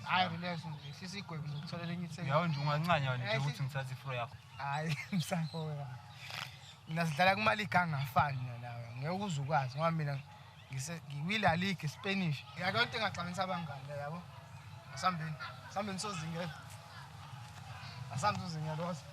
Hayi relax sisigwebo ngizokutholela enye ithekeni. Yawo nje ungancanya nje ukuthi ngithathe ifro yakho. Hayi msafo wena. Mina sidlala kumali iganga ngafani nawe. Ngeke uzukwazi ngoba mina ngiwila league Spanish. Yakho engaxabanisa abangani le yabo. Asambeni sozingela. Asambe sozingela lozo.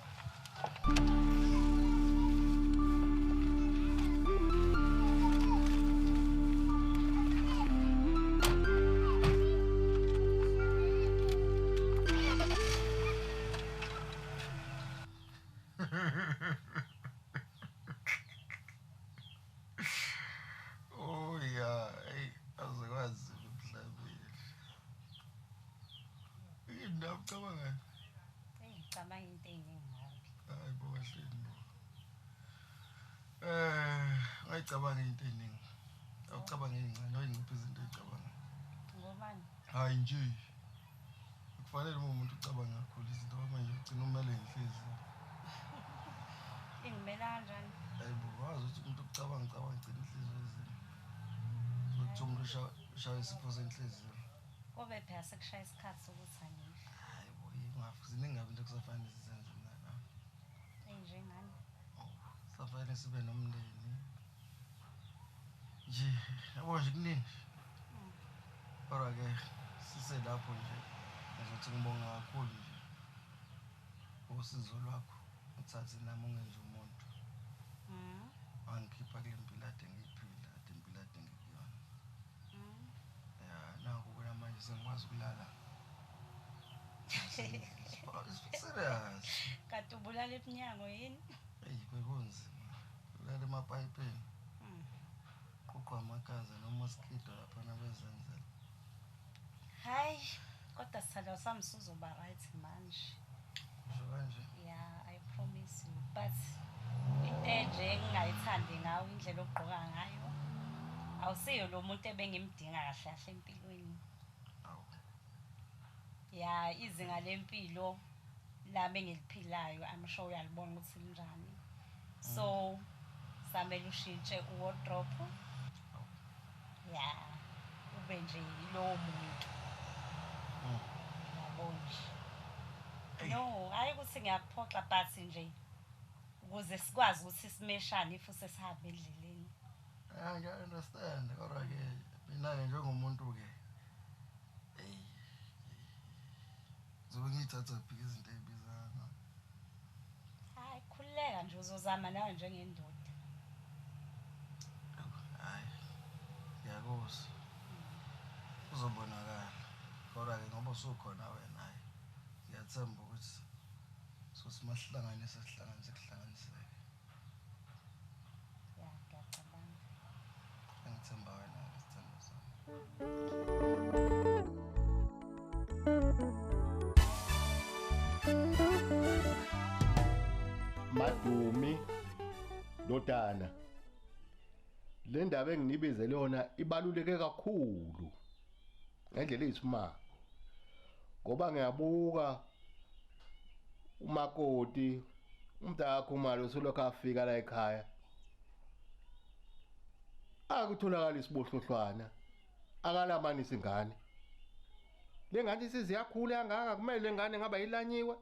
Oh yeah, hey, azokwazi ukuhlabela. Indaba cabanga. Ngicabanga into eningi. Hayi bo kahleni bo. Ngicabanga into eningi. Awucabanga ingcane, oyingciphi izinto ezicabanga. Ngobani? Hayi nje. Kufanele umuntu ucabanga kakhulu izinto manje ugcina umele inhliziyo. Ingimela kanjani? Hayi bo, wazi ukuthi umuntu ucabanga igcina inhliziyo ezini. Sokuthi umuntu ushaya isifo senhliziyo. Kobe phela sekushaya isikhathi sokuthi angife. Hayi bo, ziningi ngabe into kusafanele sizenze mina. Enjengani? Safanele sibe nomndeni. Nje, yabo nje kuningi. Kodwa ke siselapho nje. Ngizothi ngibonga kakhulu nje. Usizo lwakho uthathe nami ungenze umuntu. Angikhipha kule mpilo ade ngiyiphila, ade impilo ade ngikuyona. Ya, naku kuna manje sengikwazi ukulala. Serious. Kanti ubulala eminyango yini? Hey, bekunzima. Ulala emapayipeni. Kuqwa amakaza nomosquito lapha nabezenzela. Hayi, kodwa sithanda sami sizoba right manje. Usho kanje? Yeah, I promise you. But into nje engingayithandi ngawo indlela ogqoka ngayo. Awusiyo lo muntu ebengimdinga kahle kahle empilweni. Ya, izinga lempilo lami engiliphilayo, I'm sure uyalibona ukuthi linjani. So, samele ushintshe wardrobe. Ya, ube nje lo muntu. Yabona. No, hayi ukuthi ngiyakuphoxa but nje ukuze sikwazi ukuthi simeshane if sesihambe endleleni. I understand. Kodwa ke mina njengomuntu ke zobe ngithatha phika izinto ezibizana. Hayi khuleka nje uzozama nawe njengendoda. Hayi. Ngiyakuzwa. Uzobonakala. Kodwa ke ngoba usukhona wena hayi. Ngiyathemba ukuthi sosimahlanganise sihlanganiseke. Ya, ngiyacabanga. Ngithemba wena isithemba sami. Madumi Dodana, le ndaba enginibizele yona ibaluleke kakhulu ngendlela eyisimanga, ngoba ngiyabuka umakoti umntakho umali usulokhu afika la ekhaya akutholakala isibohlohlwana akalamanisa ingane. Le ngane isiziyakhula yangaka kumele ingane ngaba ilanyiwe.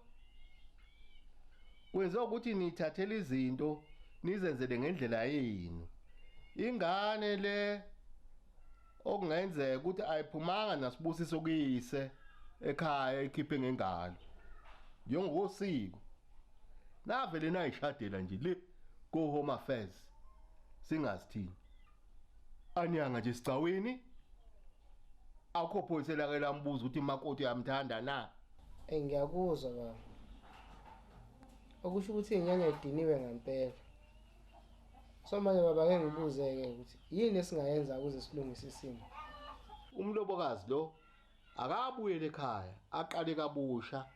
Kwenza ukuthi nithathele izinto nizenzele ngendlela yenu. Ingane le okungenzeka ukuthi ayiphumanga nasibusiso kuyise ekhaya ikhiphe ngengalo. Njengosiko. Navele nayishadela nje le go home affairs. Singasithini. Anyanga nje sicaweni. Akho phoyisa lake lambuza ukuthi imakoti yamthanda na. Ngiyakuzwa baba. Okusho ukuthi inyanya idiniwe ngempela. So manje baba ke ngibuzeke ukuthi yini esingayenza ukuze silungise isimo. Umlobokazi lo akabuyele ekhaya aqale kabusha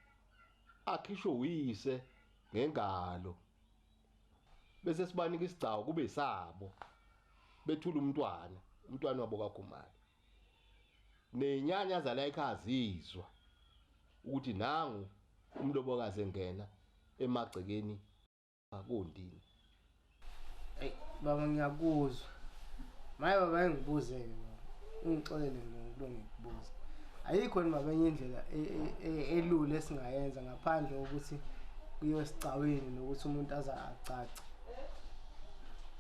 akhishwe uyise ngengalo. Bese sibanika isigcawu kube sabo. Bethula umntwana wabo kaGumali. Nenyanya zala ekhaya zizwa ukuthi nangu umlobokazi engena emagcekeni akondini. Hey baba ngiyakuzwa. Maye baba ngibuzeke baba. Ungixolele ngokulo ngikubuza. Ayikho noma benye indlela elule esingayenza ngaphandle ukuthi kuyiwe sicaweni nokuthi umuntu aza acaca.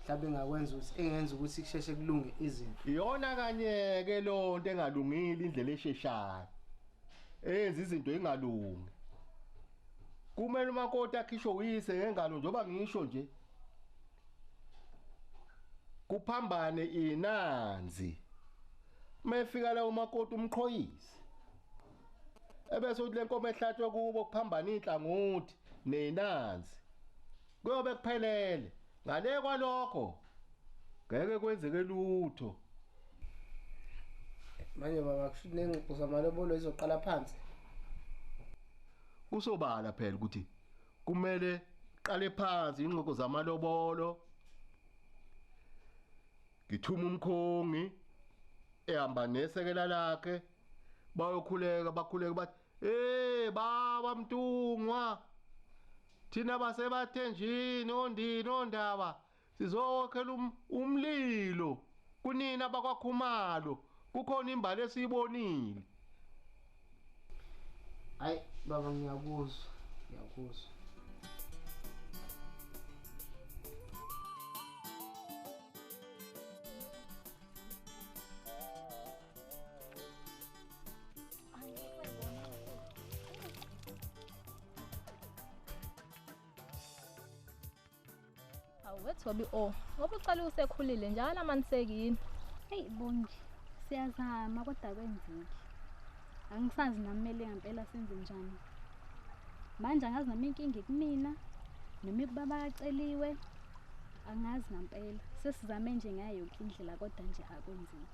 mhlawumbe engakwenza ukuthi engenza ukuthi kusheshe kulunge izinto. Iyona kanye ke lo nto engalungile indlela esheshayo. Enza izinto engalungi. Kumele umakoti akhishwe uyise ngengalo njengoba ngisho nje. Kuphambane inanzi. Mefika la umakoti umqhoyisi. Ebese uthi lenkomo ehlatshwe kubo kuphambana inhlangothi nenanzi. Kuyobe kuphelele. Ngale kwalokho ngeke kwenzeke lutho. Manje baba kusho nengxoxo zamalobolo izoqala phansi. Kusobala phela ukuthi kumele qale phansi ingxoxo zamalobolo. Ngithuma umkhongi ehamba nesekela lakhe bayokhuleka bathi baba Mtungwa thina basebathenjini ondini ondaba sizokhela umlilo kunina bakwaKhumalo kukhona imbali esiyibonile. Hayi baba ngiyakuzwa. Wethobi ngoba ucala usekhulile njalo amanisekini. Hey Bongi, siyazama kodwa kwenzeki. Angisazi namele ngempela senze njani. Manje angazi nami inkinga kumina noma kubaba aceliwe. Angazi ngempela. Sesizame nje ngayo yonke indlela kodwa nje akwenzeki.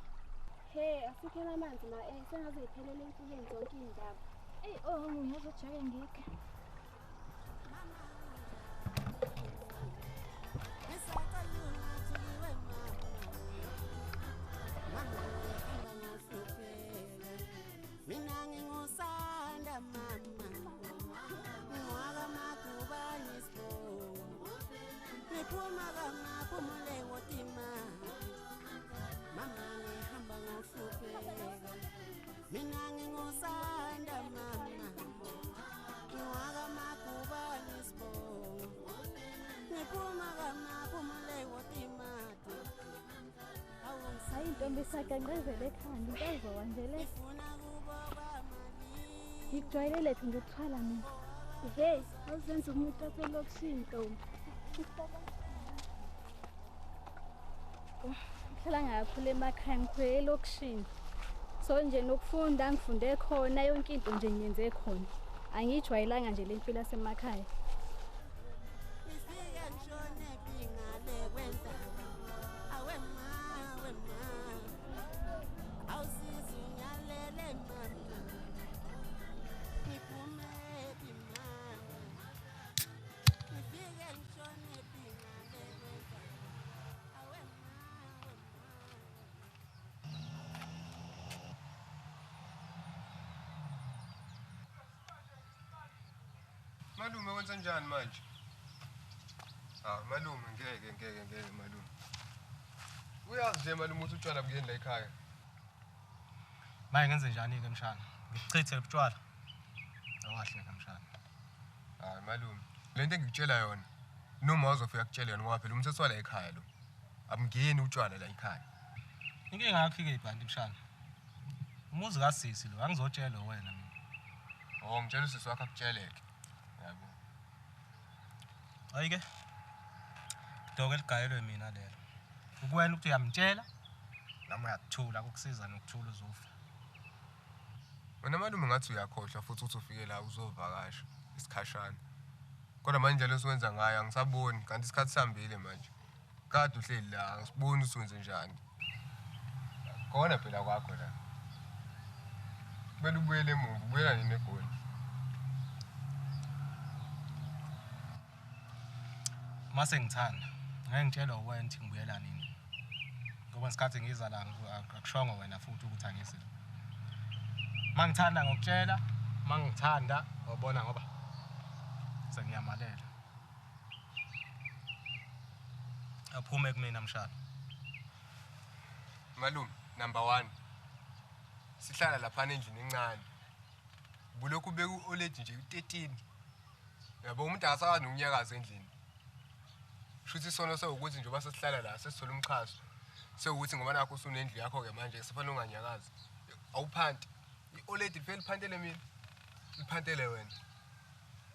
Hey, asikhela amanzi sengaze iphelele emfuleni zonke indaba. Hey ngizojake ngike. Mina ngingusanda mama ngwaka makubani sibongo niphuma kamaphumule wotima mama ngihamba ngohlupheka mina ngingusanda mama ngwaka makubani sibongo niphuma kamaphumule wotima Hayi intombi isaqenqezela ekhanda inkazo wanjele. Ngikujwayele lethu ngikuthwala mina. Hey, awuzenza umuntu aselokishini ntombi. Ngihlala ngakhula emakhaya ngikhule elokishini. So nje nokufunda ngifunde khona yonke into nje ngiyenze khona. Angijwayelanga nje lempilo yasemakhaya. Malume wenza njani manje? Malume ngeke malume. Uyazi nje malume ukuthi utshwala buyeni la ekhaya. Maye ngenze njani ke mshana? Ngichithe ubutshwala. Awahle ke mshana. Malume, lento engikutshela yona noma uzofika kutshela yona ngoba phela umthetho wala ekhaya lo. Abungeni utshwala la ekhaya. Inkinga yakho ke ibhanti mshana. Umuzi kaSisi lo angizotshela wena mina. Ngitshela usisi wakho akutsheleke. Yabo. Ayike. Doke ligayelwe mina lelo. Ukuwena ukuthi uyamtshela noma uyathula ukukusiza nokuthula uzofa. Wena malume ngathi uyakhohlwa futhi uthi ufike la uzovakasha isikhashana. Kodwa manje lo siwenza ngayo angisaboni kanti isikhathi sihambile manje. Kade uhleli la ngisiboni usenze njani. Khona phela kwakho la. Kumele ubuyele emuva, ubuyela nini eGoli? Mase ngithanda. Ngeke ngitshela wena ukuthi ngibuyela nini. Ngoba ngesikhathi ngiza la akushongo wena futhi ukuthi angisi. Mangithanda ngokutshela, mangithanda ubona ngoba sengiyamalela. Aphume kumina mshana. Malume, number 1. Sihlala lapha endlini encane. Bulokhu beku oledi nje u13. Yabo umuntu akasakwazi ukunyakaza endlini. Shuthi sona sewukuthi nje basesihlala la sesithola umkhaso. Sewukuthi ngoba nakho usunendlu yakho ke manje kufanele unganyakazi. Awuphanti. I-already phela iphantele mina. Iphantele wena.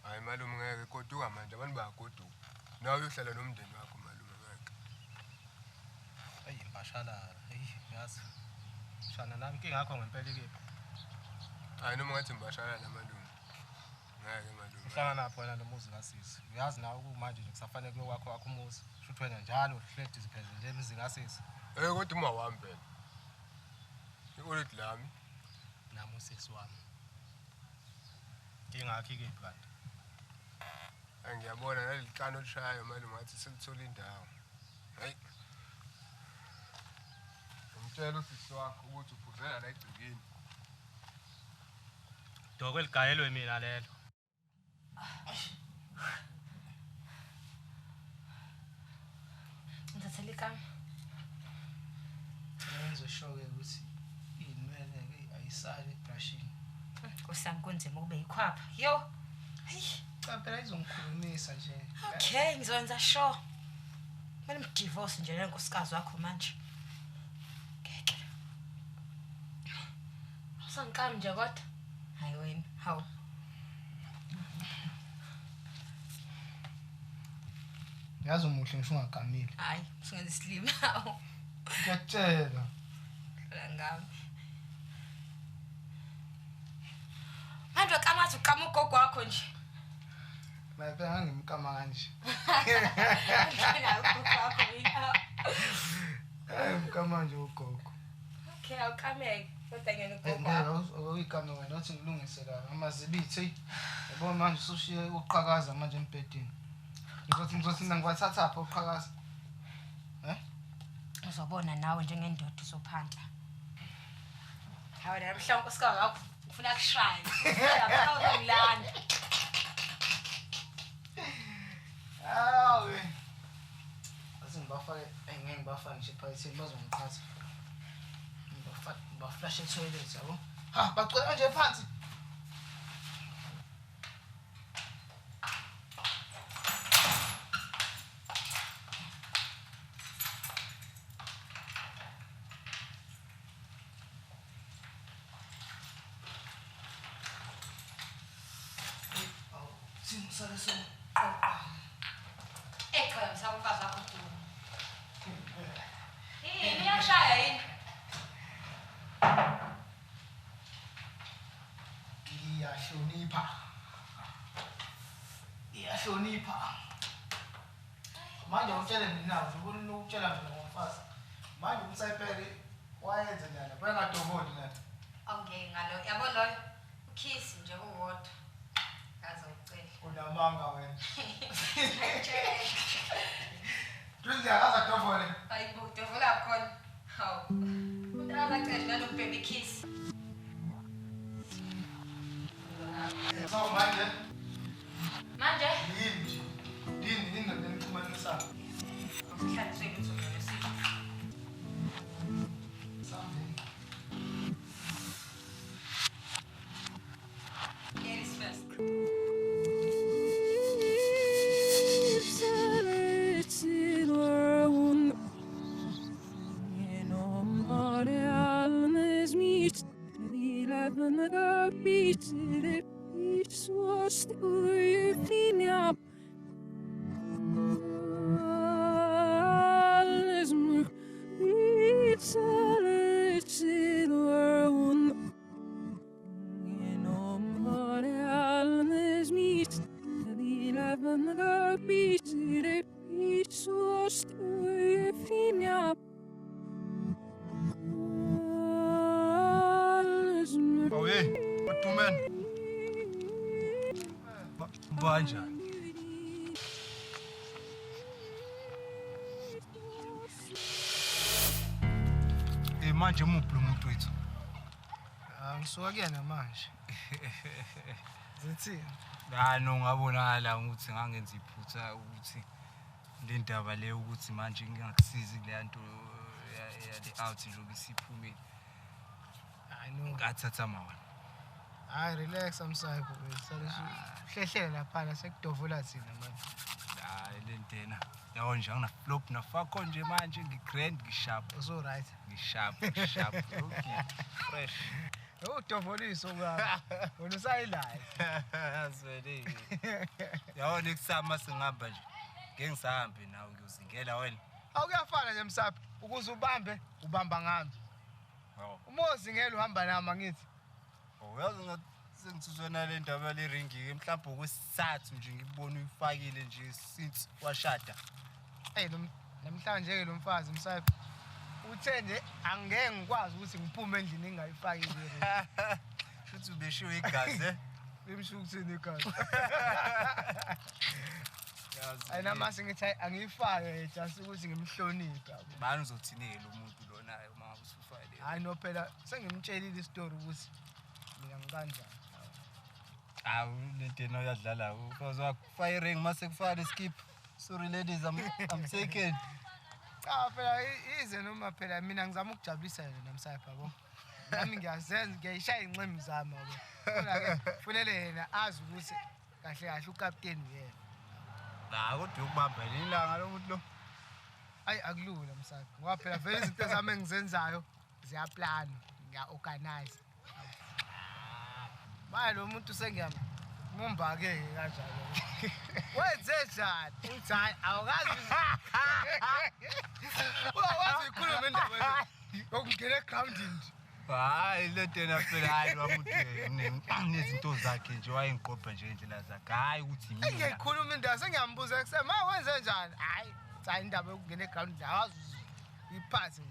Hayi malume ngeke goduka manje abantu bayagoduka. Nawe uyohlala nomndeni wakho malume ngeke. Ayi mbashalala. Hey yazi. Shana nami inkinga yakho ngempela ikephi? Hayi noma ngathi mbashalala malume. Ngeke malume. Uhlangana lapho wena nomuzi kasisi. Uyazi nawe kumanje nje kusafanele kuyo wakho umuzi. Shuthi wena njalo uhledi ziphezulu nje emizini kasisi. Kodwa uma wahambela. I-already lami. Nami usisi wami. Ngingakho ikephi kanti? Ngiyabona nalilikano olishayo malume ngathi selithola indawo. Hayi. Ngitshela usisi wakho ukuthi uphuzela la egcikini. Doko eligayelwe mina lelo. Ngithathela ikama. Yenze sure ukuthi inwele ke ayisali ebrashini. Kusami kunzima kube yikhwapha. Yo. Hayi. Cha phela izongikhulumisa nje. Okay, ngizokwenza sure. Kumele mdivorce nje lenkosikazi wakho manje. Ngeke. Usangikami nje kodwa. Hayi wena, hawu. Yazi umuhle ngisho ungagamile. Hayi, singenza isilima hawu. Ngiyakutshela. Phela ngami. Manje kamathi uqama ugogo wakho nje. Maye phela ngimkama kanje. Ngina ugogo wakho yini? Hayi mkama nje ugogo. Okay, awukameke. Kodwa ngene ugogo wakho. Uyikame wena uthi ngilungise la amazibithi. Yabo manje usushiye uqhakaza manje embedeni. Ngizothi mina ngiwathatha apha uqhakaza. Uzobona nawe njengendoda uzophanda. Hawu la mhlawumbe usikhazi wakho ufuna kushaya. Lapha ngilanda. Awe. Asingibafake ngeke ngibafake nje phakathi bazongiqhatha. Baflash etoilet yabo. Ha, bacela nje phansi. Sale solo. Ekhaya msakazi wakho tu. Niyashaya yini? Iyashonipha. Manje utshele mina ukubona ukutshela mina ngomfazi. Manje umsayipele wayenze njani? Bengadoboli nathi. Okay ngalo yabo loyo. Kiss nje uwodwa. Kaza ucela. Unamanga wena. Ngitshela. Tuzi akaza dobole. Ayibo dovola khona. Hawu. Udala kahle nalo baby kiss. So manje. Manje? Yini ngikumanisa. Ngihlanzwe lutho lesizo. Ladies first. Oh hey, uTumen. Banjani? Manje umuphi umuntu wethu? Ngisuka kuyena manje. Zithi no ngabonakala ukuthi ngangenza iphutha ukuthi le ndaba le ukuthi manje ngingakusizi kule nto yale out nje ukisiphumile. I know. Ngathatha mawana. Hayi relax amsayipho wethu. Sale hlehlele lapha sekudovula thina manje. hayi lentena yabo nje angina-flop nafakho nje manje ngi-grand ngi-sharp so right ngi-sharp okay fresh udovoliso baba wena usayilayo aswele yabo nekusama singihamba nje ngeke ngisahambe nawe ngiyozingela wena awukuyafana nje msaphi ukuze ubamba ngami umozi ngeke uhamba nami angithi uyazi ngathi sengithuzwe nale ndaba le ringi mhlawumbe okwesithathu nje ngibona uyifakile nje since washada namhlanje ke lo mfazi msaphi uthe nje angeke ngikwazi ukuthi ngiphume endlini engayifakile futhi ubeshiwe igazi bemsho ukuthini igazi ayinamase ngithi angiyifake just ukuthi ngimhloniphe bani uzothini lo muntu lona uma ngabe usufayile hayi no phela sengimtshelile istory ukuthi mina ngikanjani awu lentena uyadlala because wakufiring mase kufana iskip sorry ladies I'm taken cha phela ize noma phela mina ngizama ukujabulisa yena namsapha yabo nami ngiyazenza ngiyishaya inqemi zami yabo kodwa ke kufanele yena azi ukuthi kahle kahle ukapteni uyena kodwa ukubamba ilanga lo muntu lo ayi akulula msapha ngoba phela vele izinto zami engizenzayo ziyaplana ngiya-organize manje lo muntu ngomba-ke kanjalo wenze njani uthi hayi awukazi uyawazi uyikhulume indaba yokungena egrawundini nje hayi lentena phela hayi wamuntu nezinto zakhe nje wayengiqopha nje indlela zakhe hayi ukuthi yini engiyikhuluma indaba sengiyambuza ekusema ma wenze njani hayi cha indaba yokungena egrawundini awazi iphathi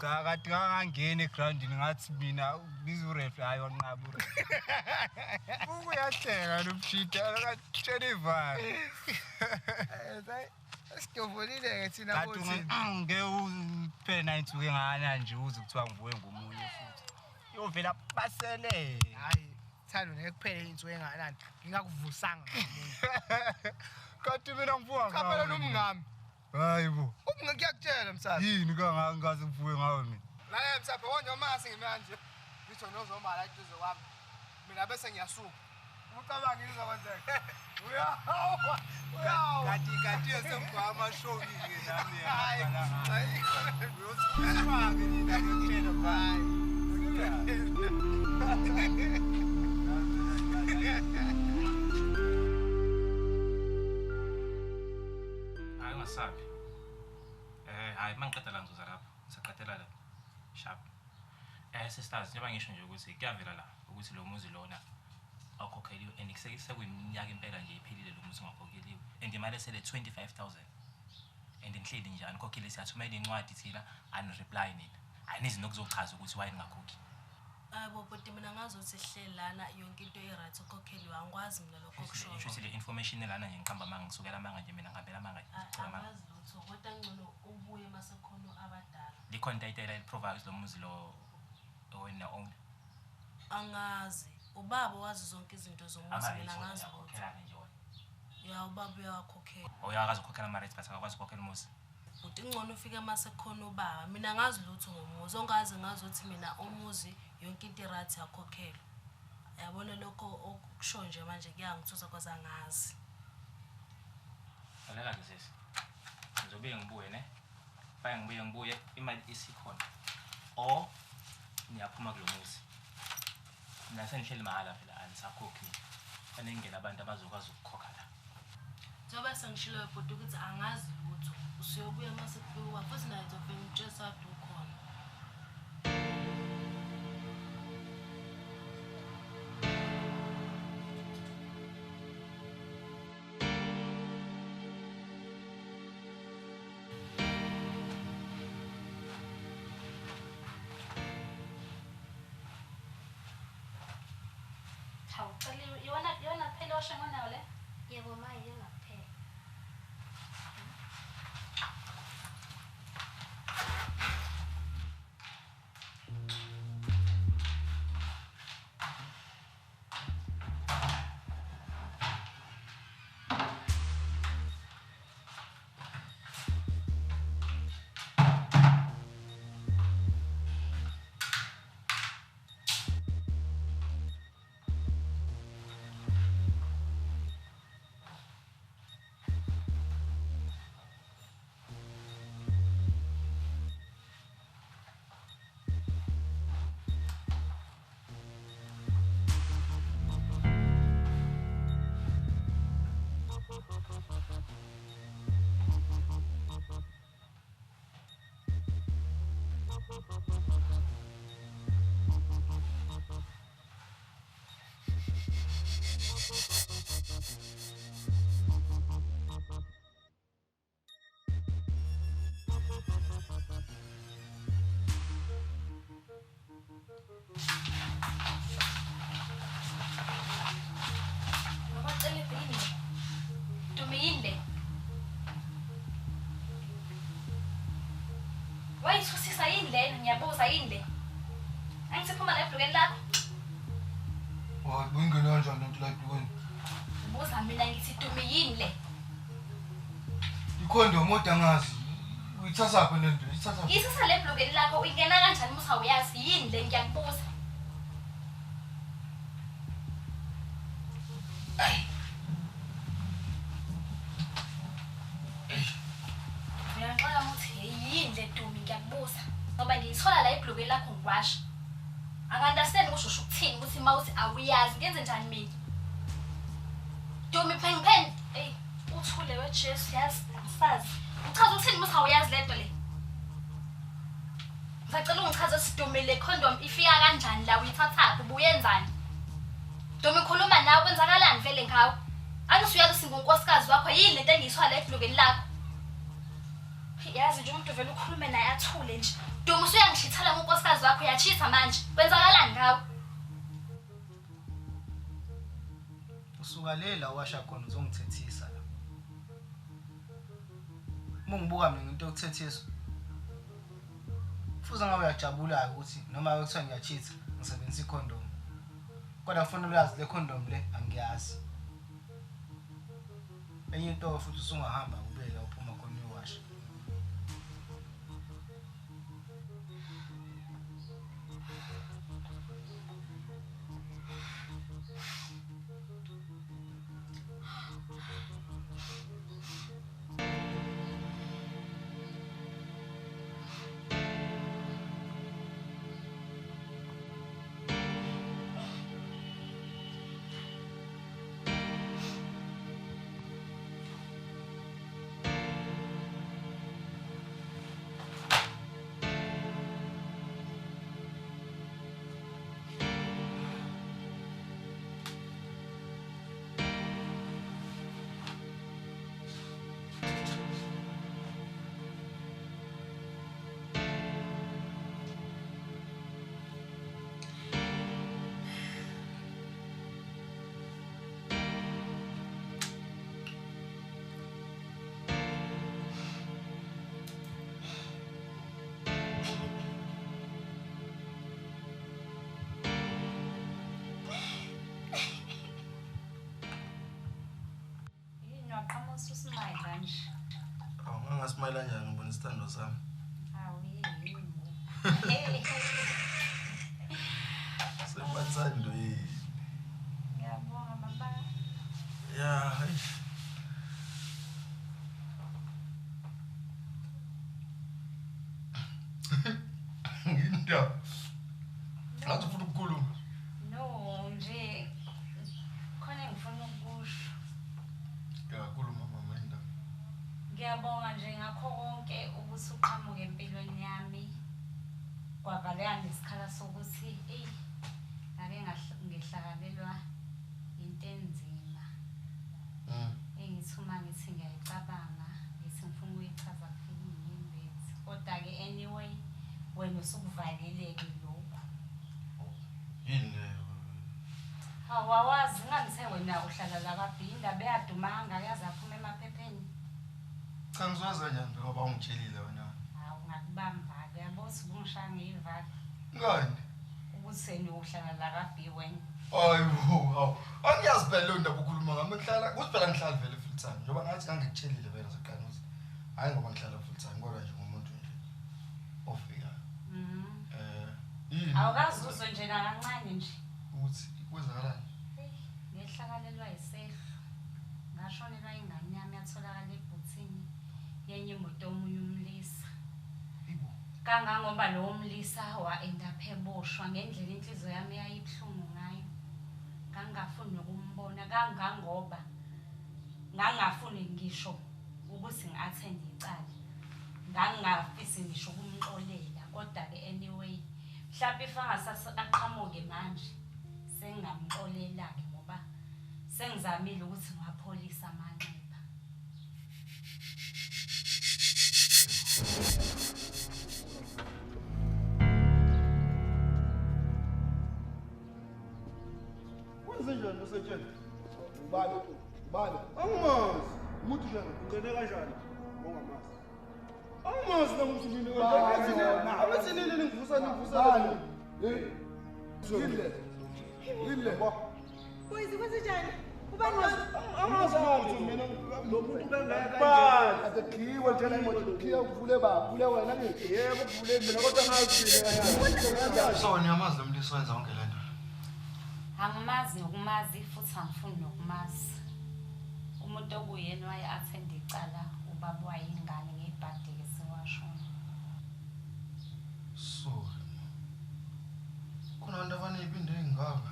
cha kade ngangangena egroundini ngathi mina biza uref hayi wanqaba uref uyahleka nomshita akatshela ivalo sidovolile-ke thina bothi ngeke uphele 9 nsuku engana nje uze kuthiwa ngivuke ngomunye futhi yovela basele hayi thando ngeke kuphele insuku enganani ngingakuvusanga ngomunye kanti mina ngivuka ngawe chaphela nomngami hayi bo ngiyakutshela msapha yini kangazi ngivuke ngawe mina laye msapha konje uma sengimanje ngisho nozoma la eduze kwami mina bese ngiyasuka ucabanga izokwenzeka uyahawa kanti yesengwama shoki ke nami hayi uyosifaka nina ngitshela bye hayi ngasabi hayi mangiqeda la ngizoza lapho ngisaqedela la sharp sisters njengoba ngisho nje ukuthi kuyavela la ukuthi lo muzi lona awukhokheliwe and sekuyiminyaka impela nje iphelile lo muzi ungakhokheliwe and imali esele 25,000 and ngihleli nje anikhokhile siyathumela incwadi thina ani-reply nina ayinizi nokuzochaza ukuthi why ningakhokhi bhuti mina ngazothi sihleli lana yonke into i-right ukhokheliwe angikwazi mina lokho kusho ngisho ukuthi le information lana nje ngiqamba manga ngisukela manga nje mina ngihambela manga ngicela manga angazi lutho kodwa ngcono ubuye masekhona abadala likhona itayitela li-provides lo muzi lo wena own angazi ubaba wazi zonke izinto zomuzi mina ngazi lutho ya ubaba uyakhokhela uyakwazi ukukhokhela ama-rights but akakwazi ukukhokhela umuzi bhuti ngcono ufike masekhona ubaba mina ngazi lutho ngomuzi ongazi ngazothi mina umuzi yonke into i-right yakhokhelwa yabona lokho okusho nje manje kuyangithusa kwaze angazi lalela-ke sesi ngizobuye ngibuye ne baye ngibuye imali isikhona or niyaphuma kulo muzi mina sengihleli mahhala phela anisakhokhi fanele ngingena abantu abazokwazi ukukhokha la njengoba sengishiloyo bhuti ukuthi angazi lutho usuyobuya masekubuka futhi naye ngizofike ngitshela sade ukhona Yona phela oshengo nayo le? Yebo ma yena phela. yini le? Angisephuma la eblokeni lakho. Bungena kanjani into la eblokeni? Buza mina ngithi Dumi yini le? Ikhondom odangazi. Uyithatha apha lento, ithatha. Isisa le eblokeni lakho uyingena kanjani musa uyazi yini le ngiyakubuza? Uyaqala muthi yini le Dumi ngiyakubuza. Ngoba ngiyithola la eblokeni lakho ngiwasha. Angandastand kusho ukuthini ukuthi mawuthi awuyazi ngenze njani mina? Dumi pen. Uthule weJesu yazi angisazi. Uchaza ukuthini musa awuyazi lento le? Ngicela ungichaze Dumi le condom ifika kanjani la uyithatha ubuyenzani? Dumi khuluma nawe kwenzakalani vele ngawe? Angisuyazi singunkosikazi wakho yini lento engiyithwala la eblokeni lakho? Yazi nje umuntu vele ukhulume naye athule nje. Dumi usuyangishithela ngonkosikazi wakho yachitha manje. Kwenzakalani ngawe? Usuka lela washa khona uzongithethisa la. Mungibuka mina into yokuthethisa. Futhi ngabe uyajabula ukuthi noma ukuthiwa ngiyachitha ngisebenzisa icondom. Kodwa kufanele uyazi le condom le angiyazi. Enye into futhi usungahamba ube la uphuma khona uyowasha. Ususmile kanje. Awungangasmile kanjani ngibona isithando sami. Awuyini. Sebathando yini. Ngiyabonga baba. Yeah, hayi. Ngindaba. Ngathi ufuna ukukhuluma. No, nje khona ngifuna ukusho. Ngiyakhuluma mama indaba. Ngiyabonga nje ngakho konke ukuthi uqhamuke empilweni yami. Kwavaleka nesikhala sokuthi ake ngehlakalelwa into enzima. Engithuma ngithi ngiyayicabanga, ngithi ngifuna ukuyichaza kuphela ngimbethi. Kodwa ke anyway wena usukuvaleleke lokho. Yini le? Awawazi ngangithe wena uhlala la kaBhi indaba eyadumanga yaze aphuma emaphepheni. Cha ngizwaza kanjani ngoba ungitshelile wena. Hawu ngakubamba ke yabo sibungishaya ngivali. Ngani? Ukuthi wena uhlala la kaBhi wena. Hawu. Angiyazi phela lo ndaba ukhuluma ngami ngihlala kuthi phela ngihlala vele full time. Njoba ngathi ngangikutshelile vele soqala ukuthi hayi ngoba ngihlala full time kodwa nje ngumuntu nje ofika. Yini? Awukazi uzwe nje nakancane nje. Ukuthi kwenzakalani? Ngehlakalelwa isehlo. Ngashonelwa ingane yami yatholakala ebhuthini yenye imoto omunye umlisa. Kangangoba lo mlisa waendapha eboshwa ngendlela inhliziyo yami yayibhlungu ngayo. Ngangafuni ukumbona kangangoba ngangafuni ngisho ukuthi ngiattend icala. Ngangafisi ngisho ukumxolela kodwa ke anyway mhlawumbe ifangasaqhamuke manje sengamxolela ke ngoba sengizamile ukuthi ngapholisa amanxeba. Kwenzenjani usetshenziswa? Ubani? Angimazi. Umuthi njani? Ungene kanjani? Ngongamazi. Angazi nokuthi nini abathi nini ningivusa. Yile. Boys kwenzenjani? Angazi ukuthi mina lo muntu bengaka adekhiwe njena imoto khiya kuvule bavule wena ngithi yebo kuvule mina kodwa ngazi so niyamazi lo muntu isiwenza konke lento. Angimazi nokumazi futhi angifuni nokumazi. Umuntu okuyena waye athende icala ubaba wayingane ngebhadi ke sewashona. So kuna abantu abanezibindi ezingaka.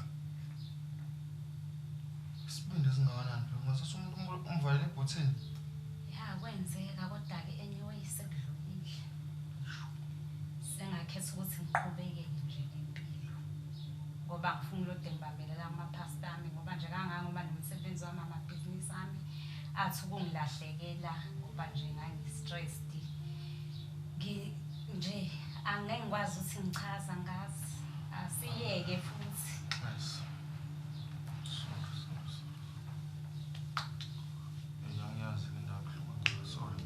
Isibindi esingakanani phela ngase umuntu umvalele ebhothini. Ya kwenzeka kodwa ke anyway sekudlulile. Sengakhetha ukuthi ngiqhubekeke nje nempilo. Ngoba ngifuna ulode ngibambelela amaphasta ami ngoba nje kangangoba nomsebenzi wami amabhizinisi ami athi ukungilahlekela ngoba nje ngangistressed. Nje angeke ngikwazi ukuthi ngichaza ngazi. Asiyeke futhi. Nice. Yangiyazi ke ndabhlungu. Sorry.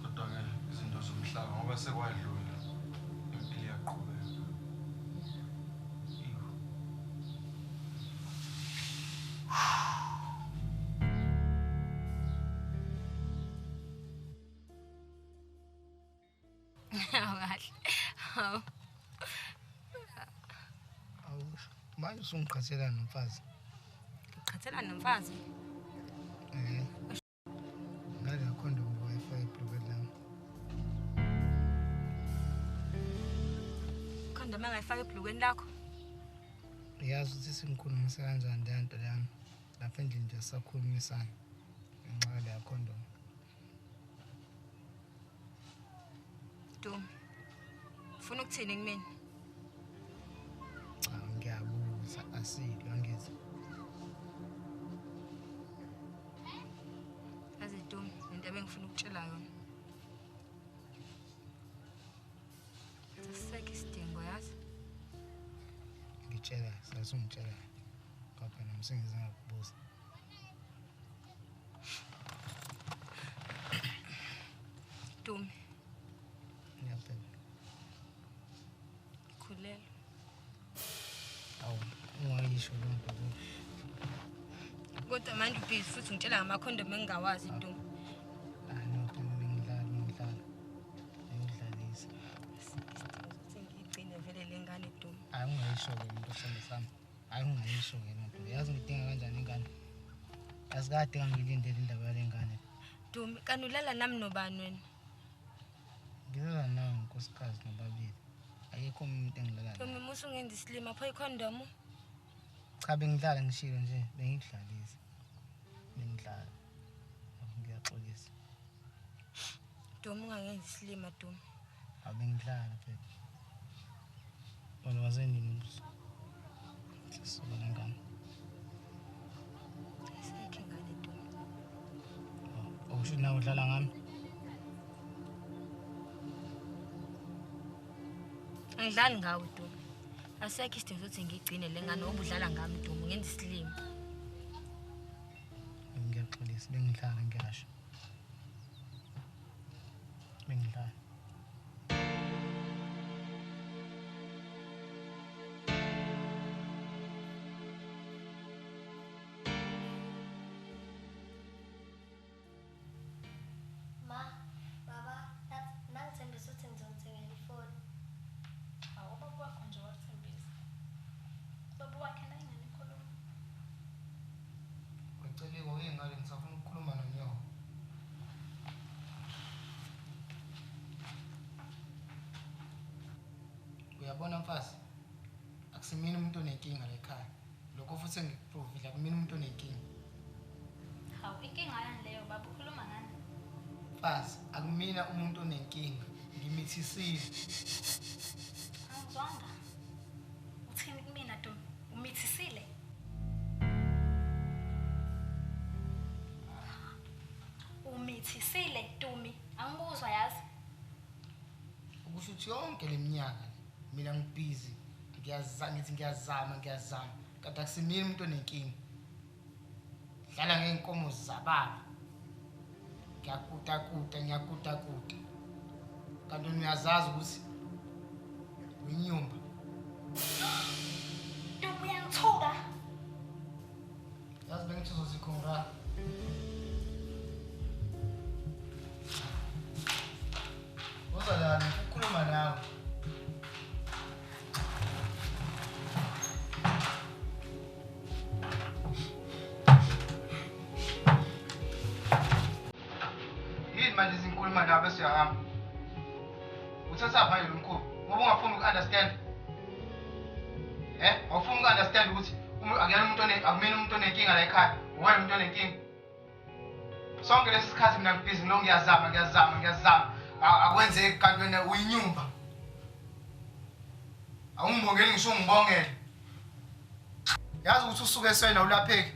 Kodwa ke izinto zomhlaba ngoba sekwadlula. Impilo iyaqhubeka. Manje usungiqhathela nomfazi. Ngiqhathela nomfazi? Ngale yakhonda Wi-Fi eblokweni lami. Khonda mangayifaka eblokweni lakho? Yazi ukuthi singikhulumisa kanjani lento lami. Lapha endlini nje sakhulumisana. Ngenxa le yakhonda. Dum. Ufuna ukuthini kumina? Cha ngiyabuza asilo angithi. Azidum into ebengifuna ukutshela yona. Siseke isidingo yazi. Ngitshela sasungitshela. Kodwa nomsengize ngakubuza. Dum. Ngiyaphela. Khulelo. Awu ungayisho lonto. Kodwa manje ubhizi futhi ngitshela ngamakhondomu engingawazi Dum. No phela ngidlala. Ngidlalisa. Sengigcine vele lengane Dum. Hayi ungayisho ke into sami. Hayi ungayisho ke lonto. Yazi ngidinga kanjani ingane? Asikade ngilindele indaba yalengane. Dum kanulala nami nobani wena? Ngilala nawe nkosikazi nobabili. Ayikho umuntu engilala. Dum musu ngenza islima pho ikhondomu. Cha bengidlala ngishilo nje bengidlalisa. Bengidlala. Ngiyaxolisa. Dum ungangenza islima Dum. Abengidlala phela. Wena wazenini umbuzo? Sisibona ngani? Isekhe ngane Dum. Awusho nawe udlala ngami? Angidlali ngawe Dum. Asekho isidingo sokuthi ngigcine lengane obudlala ngami Dum ngenza islima. Ngiyaxolisa bengidlala ngiyasho. Bengidlala. Uyabona mfasi akusimini umuntu onenkinga la ekhaya lokho futhi engikuprovile akumini umuntu onenkinga. Hawu inkinga yani leyo baba ukhuluma ngani? Mfasi akumina umuntu onenkinga ngimithisile. Angizwanga. Uthini kumina Dum? Umithisile? Umithisile Dumi? Angibuzwa yazi. Ukusho ukuthi yonke leminyaka mina ngibhizi ngiyazama kanti akusimini umuntu onenkinga. Dlala ngeenkomo zababa. ngiyakuta. Kanti niyazazi ukuthi uyinyumba. Ntombi uyangithuka. Yazi bengithi uzozikhunga. Uzalani ukukhuluma nawe. Yini manje izinkulumo nawe siyahamba. Uthatha phanje lo mkhulu. Ngoba ungafuni uku-understand. Awufuni uku-understand ukuthi akuyena akumele umuntu onenkinga la ekhaya. Uwena umuntu onenkinga. Sonke lesi sikhathi mina ngibhizi ngiloko ngiyazama. Akwenzeki kanti wena uyinyumba. Awungibongeli ngisho ungibongele. Yazi ukuthi usuke eswena ulapheki.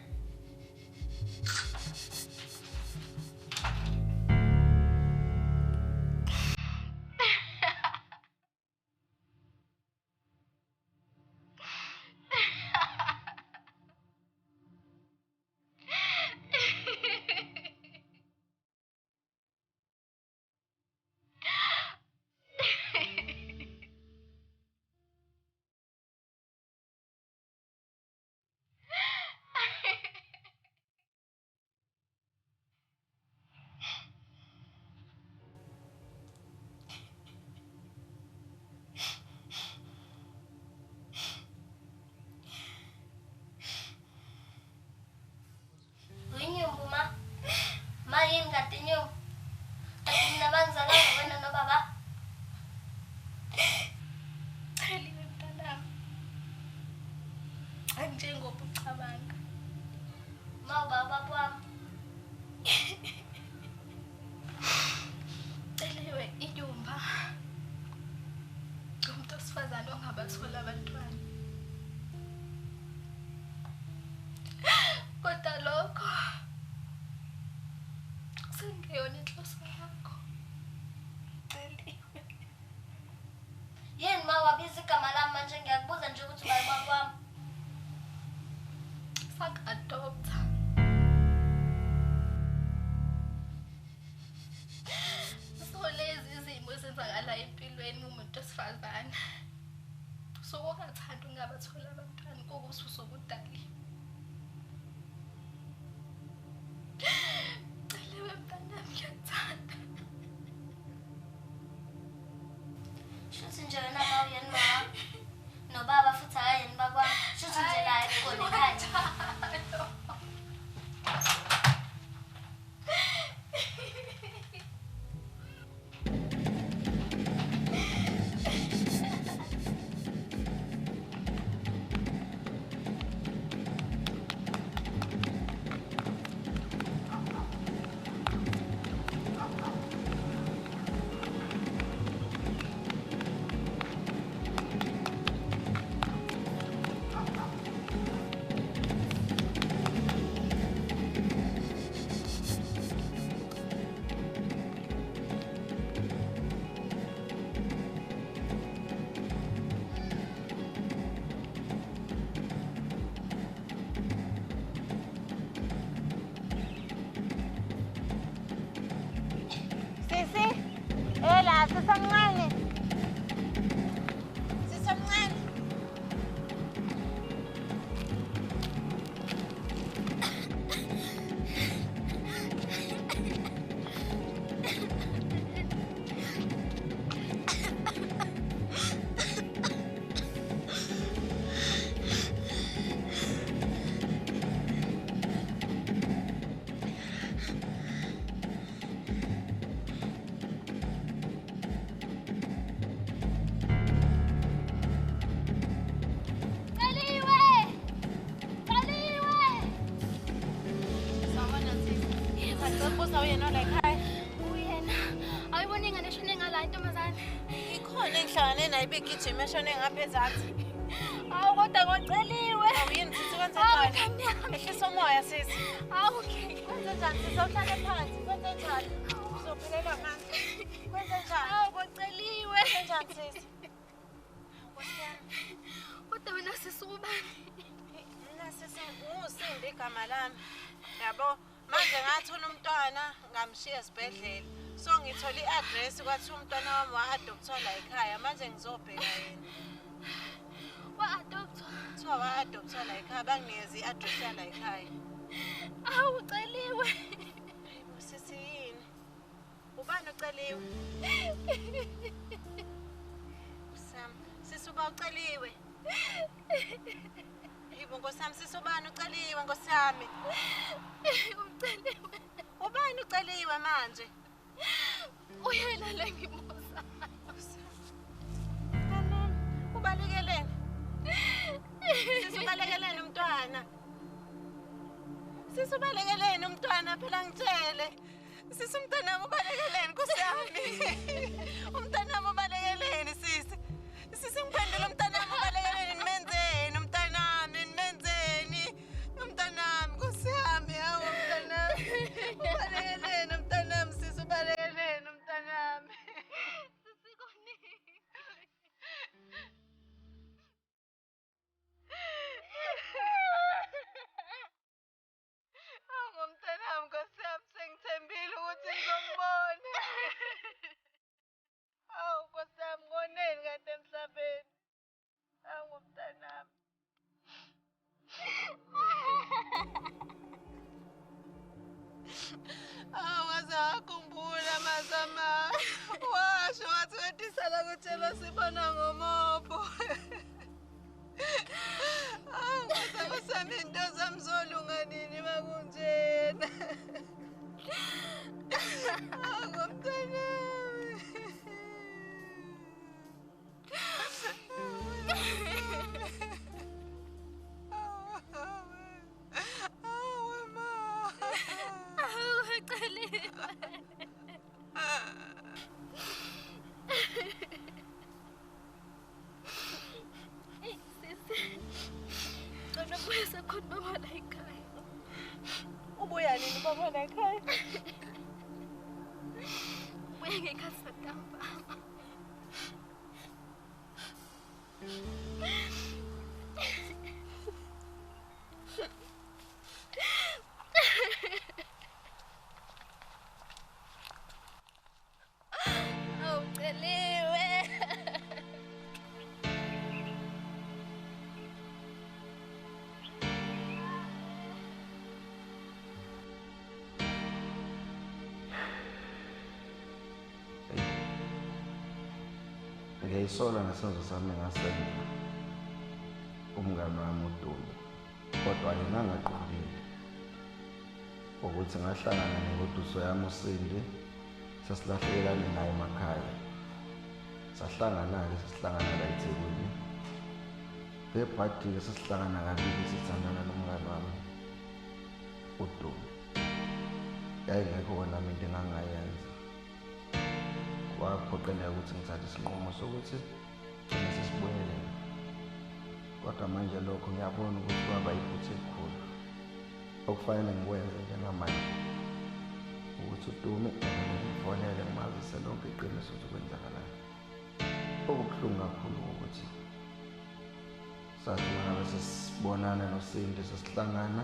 Igijima eshone ngaphezansi. Awu kodwa ngoceliwe. Awuyini sisi kwenze njani? Ehlisa umoya sisi. Awu okay. Kwenze njani sisi awuhlale phansi? Kwenze njani? Uzophelelwa amanzi. Kwenze njani? Awu ngoceliwe. Kwenze njani sisi? Kodwa wena sisi ubani? Mina sisi ungusindi igama lami. Yabo Manje ngathola umntwana ngamshiya esibhedlela. So ngithola i-address kwathi umntwana wami wa-adoptwa la ekhaya. Manje ngizobheka yena. Wa-adoptwa? Kuthiwa wa-adoptwa la ekhaya banginikeza i-address yala ekhaya. Awu uceliwe. Hayibo sisi yini? Ubani uceliwe? Sisi uba uceliwe. Hayibo Nkosami sisi ubani uceliwe Nkosami? Uceliwe. Ubani uceliwe manje? Uyena le ngibuza. Ubalekeleni? Sisi ubalekeleni umntwana? Sisi ubalekeleni umntwana phela ngitshele. Sisi umntwana ubalekeleni Nkosami. Umntwana ubalekeleni sisi. Sisi ngiphendule umntwana ubalekeleni nimenzeni umntanami nimenzeni. Umntanami Nkosami hawo umntanami. Ubalekeleni umntanami sisi ubalekeleni umntanami. Ngumntanami Nkosiyami sengithembile ukuthi ngizombona. Awu Nkosiyami ngoneni kade emhlabeni. Awu ngumntanami. Awu waze wakhumbula mazama. Washo wathi wedisala kutshela sibona ngomobo. Awu Nkosiyami sami into zami zolunga nini makunjena. Awu ngumntanami. Ubuya nini baba la ekhaya? Ubuya ngekhathi santambama. Awuceliwe. Ngiyayisola ngesenzo sami ngasenza umngane wami uDumi kodwa yena angaqondile ukuthi ngahlangana nengoduso yami uSindi sasilahlekelana naye emakhaya sahlangana-ke sesihlangana la eThekwini ngebhadi-ke sesihlangana kabili sithandana nomngane wami uDumi yayingekho wona into engangayenza kwaphoqeleka ukuthi ngithathe isinqumo sokuthi thina sesibuyele kodwa manje lokho ngiyabona ukuthi kwaba iphutha elikhulu okufanele ngikwenze njengamanje ukuthi uDumi ngifonele ngimazise lonke iqiniso ukuthi kwenzakalayo okubuhlungu kakhulu ukuthi sathi mangabe sesibonana noSindi sesihlangana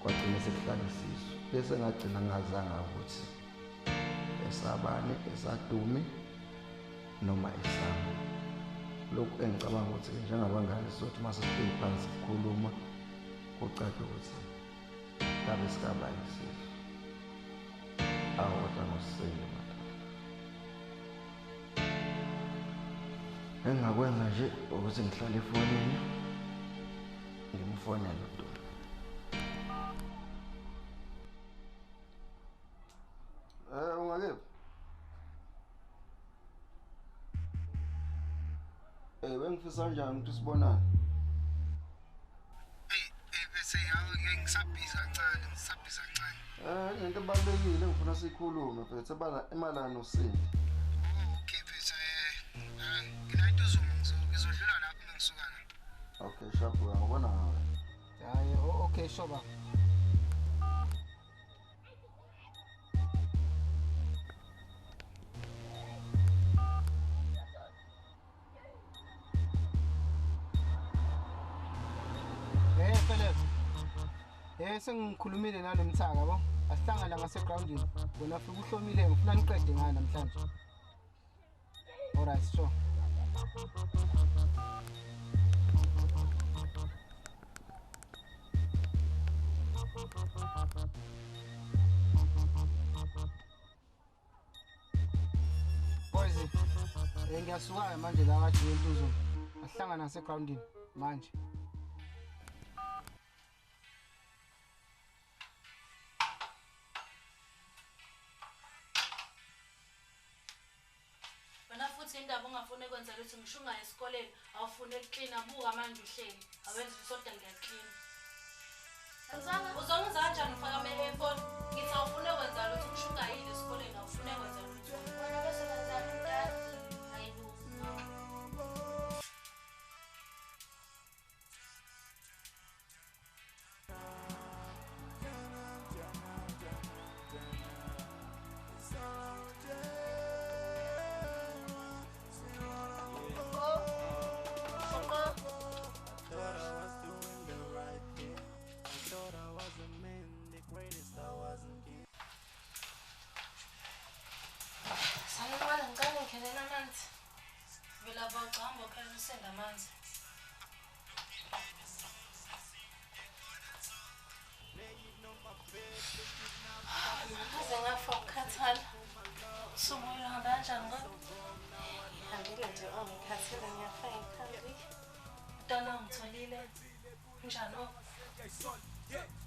kwagcina sekuhlangisiso bese ngagcina ngazanga ukuthi esabane esaDumi noma esami lokhu engicabanga ukuthi njengabangani sothi mase sihleli phansi sikhuluma kucace ukuthi ngabe sikabani isizwe awodwa noSindi madoda engingakwenza nje ukuthi ngihlale efonini ngimfonele uDumi. Ungakephi? Bengifisa kanjani ukuthi sibonane? Bese yawo ngeke ngisabhiza kancane. Into ebalulekile engifuna siyikhulume mfethu emalana noSindi. Okay mfethu nginayinto ngizodlula lapho mengisukana. Okay, sharp ngibona ngawe. Hayi, okay shoba. sengikhulumile nanomthaka yabo. Asihlangana ngasegroundini. Wena fika uhlomile ngifuna niqede ngayo namhlanje. Alright, sure. Boys, ngiyasuka manje la kathi lentuzo. Asihlangana ngasegroundini manje. Indaba ungafuni ukwenza lutho ngisho ungayi esikoleni awufuni ukuklina buka manje uhleli awenza usoda ngiyaklina uzongenza kanjani ufaka ama-earphone ngithi awufuni ukwenza lutho ngisho ungayile esikoleni awufuni ukwenza lutho wena bese wenzani mdala hayibo amanzi aze ngafa ukukhathala usuku luhamba kanjani kodwa ngihambile nje ngikhathele ngiyafa ngikhambi mntwana ongitholile njani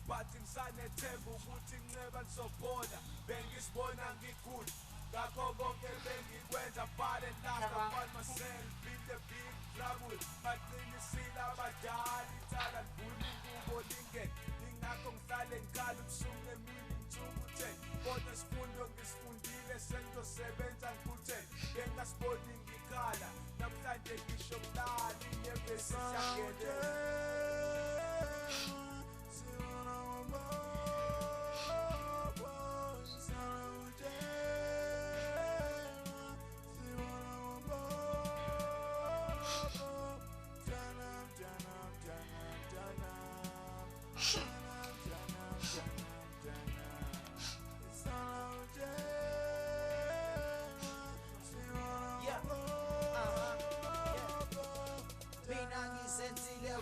bathi ngisanethemba ukuthi nginxeba ngisobona bengisibona ngigula ngakho konke bengikwenza but at last I found myself in the big trouble baqinisile abadala icala livula inkubo lingene ingakho ngihlale ngikhala ubusuku emini ngithukuthe kodwa sifundo ngisifundile sengizosebenza ngikhuthele ngengasiboni ngikhala namhlanje ngisho mlali nyembesi siyangene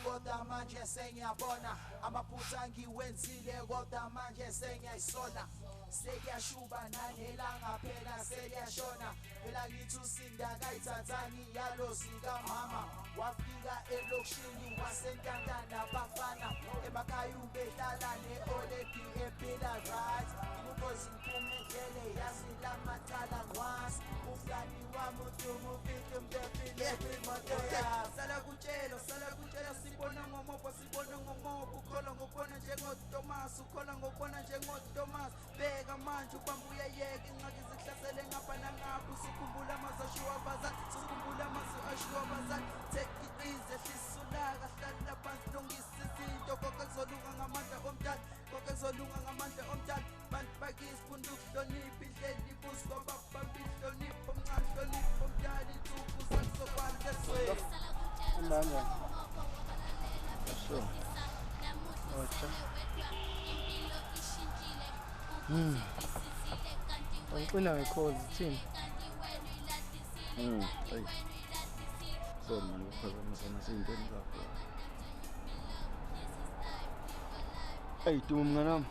kodwa manje sengiyabona amaphutha ngiwenzile kodwa manje sengiyayisola sekuyashuba nanelanga phela seliyashona phela ngithi usinda kayithathani yalo sikamama wafika elokishini wasentandana bafana emakhaya ubehlala ne-oledi ephila right umukozi mphumelele yasilamathala ngwasi umngani wami udumo ufike mdefile kwimoto yakho sala kutshela sibona ngomobo ukhola ngokubona njengoThomas ukhola ngokubona njengoThomas beka manje ubamba uyayeka ingxaki zihlasele ngapha nangapha usukhumbula amazwi ashiwo abazali take it easy hlisulaka hlala phansi lungisa izinto konke kuzolunga ngamandla omdala bantu bakisi funda ukuhlonipha indlela ibusi kwababamba ihlonipho omncane hlonipho omdala insuku zakuzokwanda esweni Sure. Ngicina ngekhozi thini? Hey. Sorry man, ukuphazamisa naseyintweni zakho. Hey, Duma mngani wami.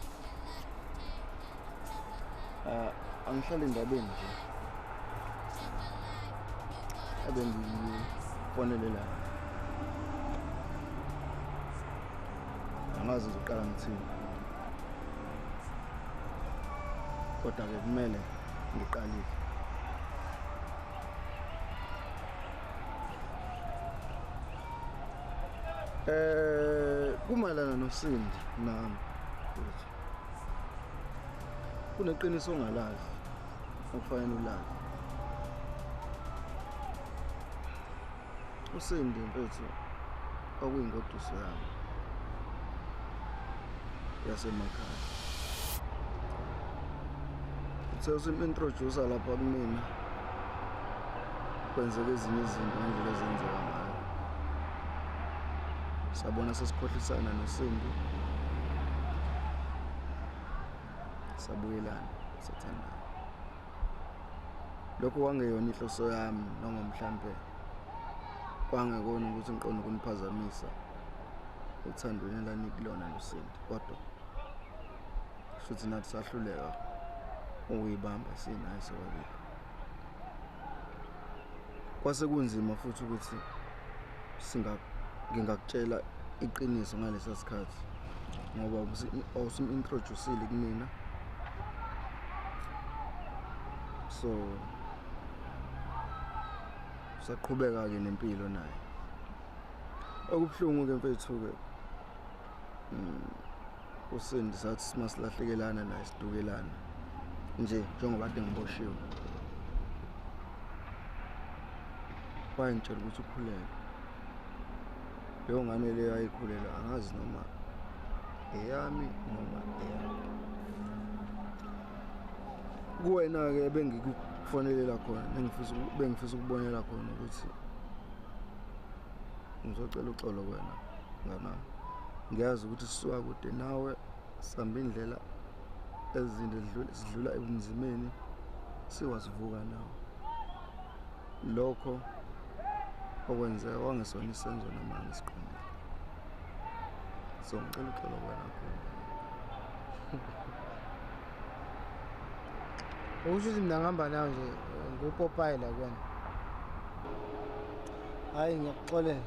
Angihlali endabeni nje. Abengifonele la. Angazi uqala ngithini. Kodwa ke kumele ngiqalile. Kumalana noSindi nami futhi. Kuneqiniso ongalazi okufanele ulazi. uSindi mfethu okuyingoduso yami yasemakhaya. Uthe usim-introducer lapha kumina kwenzeka ezinye izinto ngendlela ezenzeka ngayo. Sabona sesikhohlisana noSindi sabuyelana sathandana. Lokho kwangeyona inhloso yami noma mhlambe kwangekona ukuthi ngiqonde ukuniphazamisa uthandweni elanikulona noSindi, kodwa futhi nathi sahluleka ukuyibamba sinayo sobabili. Kwase kunzima futhi ukuthi ngingakutshela iqiniso ngalesa sikhathi ngoba awusim-introduceile kumina, so saqhubeka-ke nempilo naye. Okubuhlungu-ke mfethu-ke uSindi sathi simasilahlekelana naye sidukelana nje njengoba kade ngiboshiwe. Wayengitshela ukuthi ukhulelwe. Leyo ngane leyo ayikhulelwe angazi noma eyami noma eyakhe. Kuwena-ke ebengikufonelela khona bengifisa ukubonela khona ukuthi ngizocela uxolo kuwena nganami. Ngiyazi ukuthi sisuka kude nawe sihamba indlela ezinde sidlula ebunzimeni siwazivuka nawe. Lokho okwenzeka wangesona isenzo noma ngisiqondile. So ngicela uxolo kuwena khona. Ukusho ukuthi mina ngihamba nawe nje nguPopayi la kuwena. Hayi ngiyakuxolela.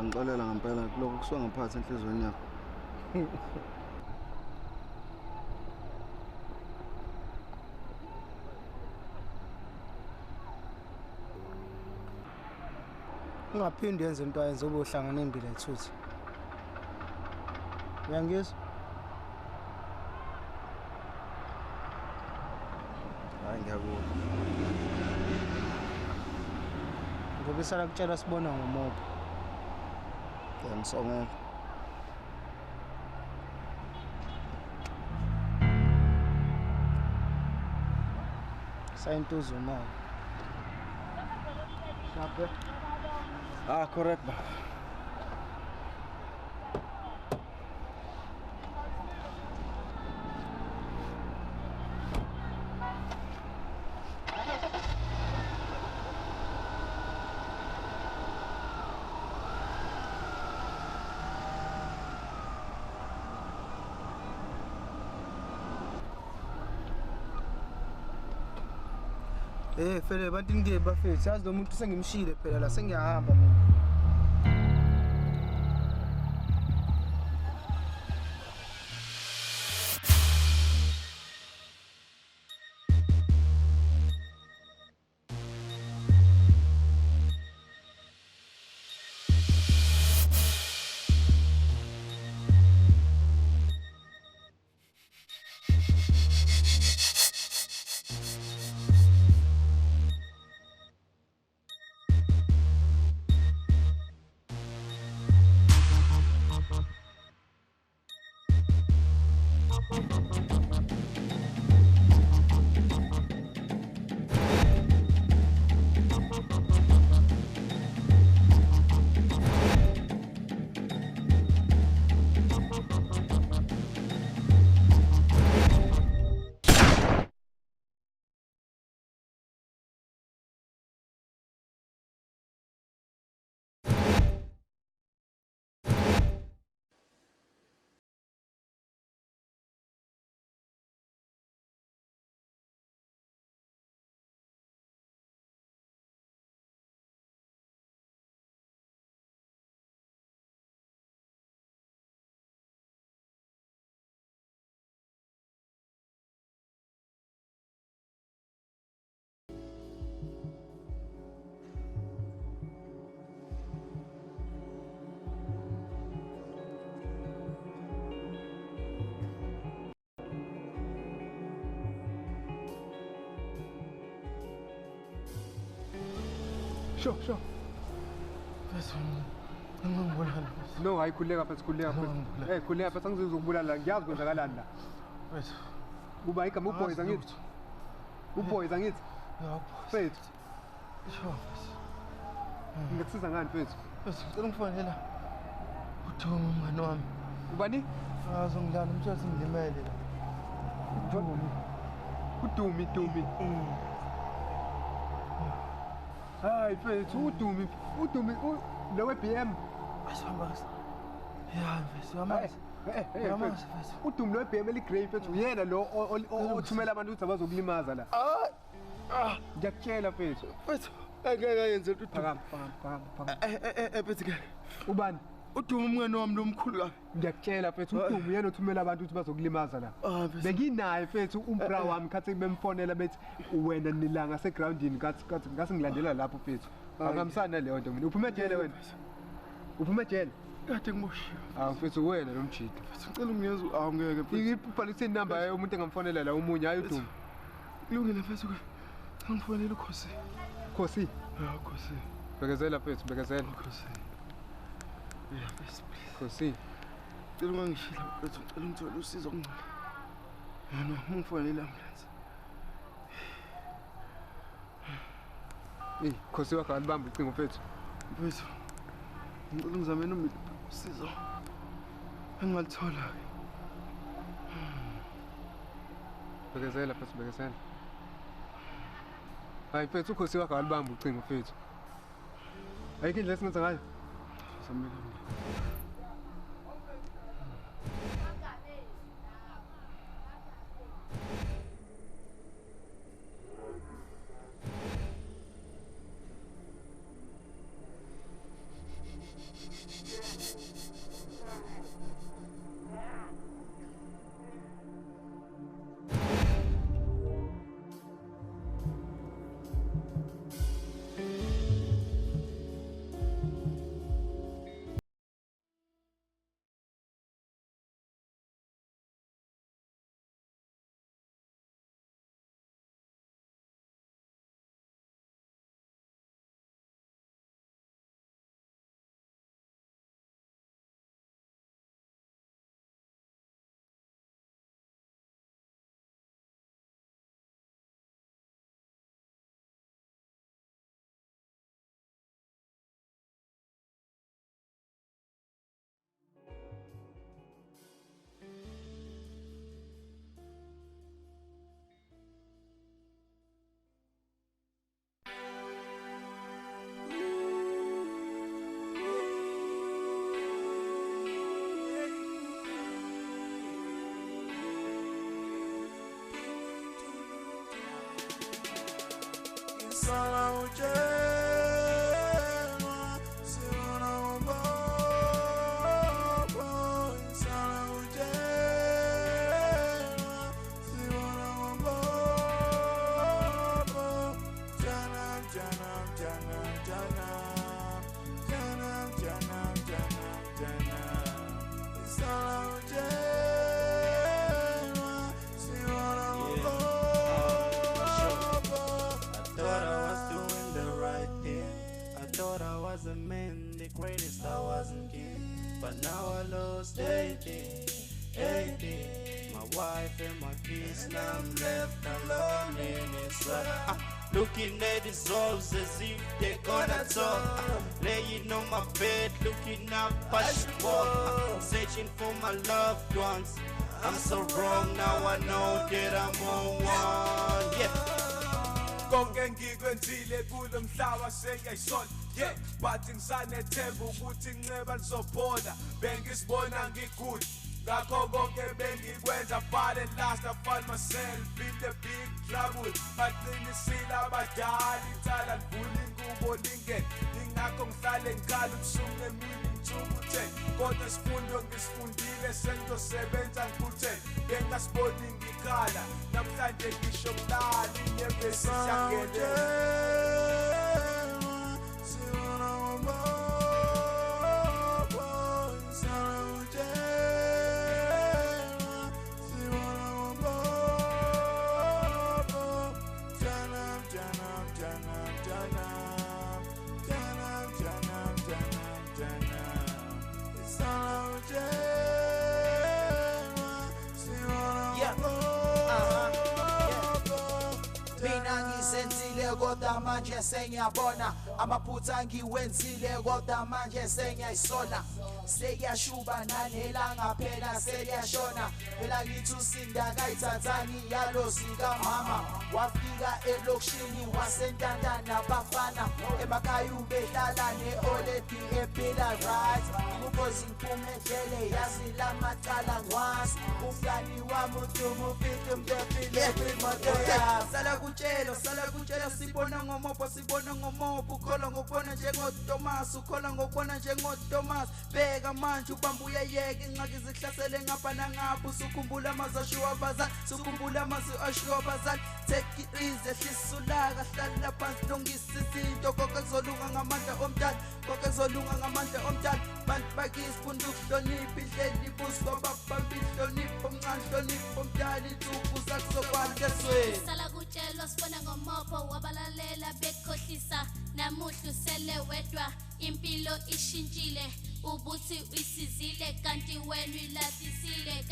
Ngixolela ngempela lokho kusuka ngaphansi enhlizweni yakho. Ungaphindi yenze into ayenze ube uhlangana embili ethuthi. Uyangizwa? Hayi ngiyakuzwa. Ngoba isala kutshela sibona ngomobo. Ngisongela. Sayintuzo manje. Shape. Correct ba. Fele bantu ngeke bafethu. Yazi lo muntu sengimshile phela la sengiyahamba mina. Sure. Ngingibulala. No, hayi khuleka phansi, khuleka phansi. Khuleka phansi angizokubulala, ngiyazi kwenzakalani la. Wethu. Kuba igama uBoys angithi. uBoys angithi. Yebo. Fethu. Sure. Ngikusiza ngani fethu? Ngicela ungifonela. UDuma umngane wami. Ubani? Ngidlala umthetho ngimele la. Udumi. Hayi mfethu udumi lo BM. Asihambasa. Yeah mfethu yamazi. Udumi lo BM eligrey mfethu uyena lo othumela abantu ukuthi abazokulimaza la. Ngiyakutshela mfethu. Mfethu angeke ayenze ukuthi phakama. Mfethu ke. Ubani? Udumi umngane wami lo mkhulu kabi. Ngiyakutshela mfethu udumi uyena othumela abantu ukuthi bazokulimaza la. Benginaye mfethu umbra wami khathi bemfonela bethi wena nilanga segroundini kathi ngase ngilandela lapho mfethu. Angamsana leyo nto mina. Uphume ejele wena. Uphume ejele. Kade ngiboshiwe. Mfethu wena lo mjidi. Ngicela ungiyezwe ngeke. Ibhalise inamba yayo umuntu engamfonela la umunye hayi udumi. Kulungile mfethu ke. Ngifonela uKhosi. Khosi? Yeah, Khosi. Bekezela mfethu, bekezela. Khosi. Yeah, please. Khosi. Ngicela ungangishila mfethu, ngicela ungithole usizo ngcono. Yena ungifonela ambulance. Khosi wakho alibamba ucingo mfethu. Mfethu. Ngicela ungizameni usizo. Engalithola. Bekezela mfethu, bekezela. Hayi mfethu uKhosi wakho alibamba ucingo mfethu. Ayikho indlela esingenza ngayo. Samela. Looking at the souls as if they're gonna talk. Laying on my bed, looking up passport. Searching for my loved ones. I'm so wrong, now I know that I'm on one. Yeah. Konke ngikwenzile kulo mhlaba sengiyayisona. Yeah, bathi ngisanethemba ukuthi nginqeba lizobhoda. Bengisibona ngigood. Ngakho konke bengikwenza but at last I find myself in the big trouble. Baqinisile abadala icala livula ingubo lingene. Ingakho ngihlale ngikhala ubusuku nemini ngithukuthe. Kodwa isifundo ngisifundile sengizosebenza ngikuthe. Bengasiboni ngikhala namhlanje ngisho kulala inyembezi siyangene. kodwa manje sengiyabona amaphutha ngiwenzile kodwa manje sengiyayisola sekuyashuba nanelanga phela seliyashona phela ngithi usinda kayithathani yalo sikamama wafika elokishini wasentandana bafana emakhaya ubehlala ne-oledi ephila right umukhozi ngiphumedlele yazi lamacala ngwazi umngani wami udumo ufite umdefile kwimoto yami sala kutshela sibona ngomopho ukhola ngokubona njengoThomas ukhola ngokubona njengoThomas bheka manje ubamba uyayeka ingxaki zihlasele ngapha nangapha usukhumbula amazwi ashiwo abazali take it easy ehlisa ulaka hlala phansi lungisa izinto konke kuzolunga ngamandla omdala bantu bakithi funda ukuhlonipha ihleli ibuswa babamba inhlonipho omncane hlonipho omdala insuku zakuzokwazi esweni sala kutshelwa sibona ngomopho wabalalela bekhohlisa namuhla usele wedwa impilo ishintshile ubuthi uyisizile kanti wena uyilahlisile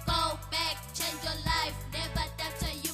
go back change your life never doubt you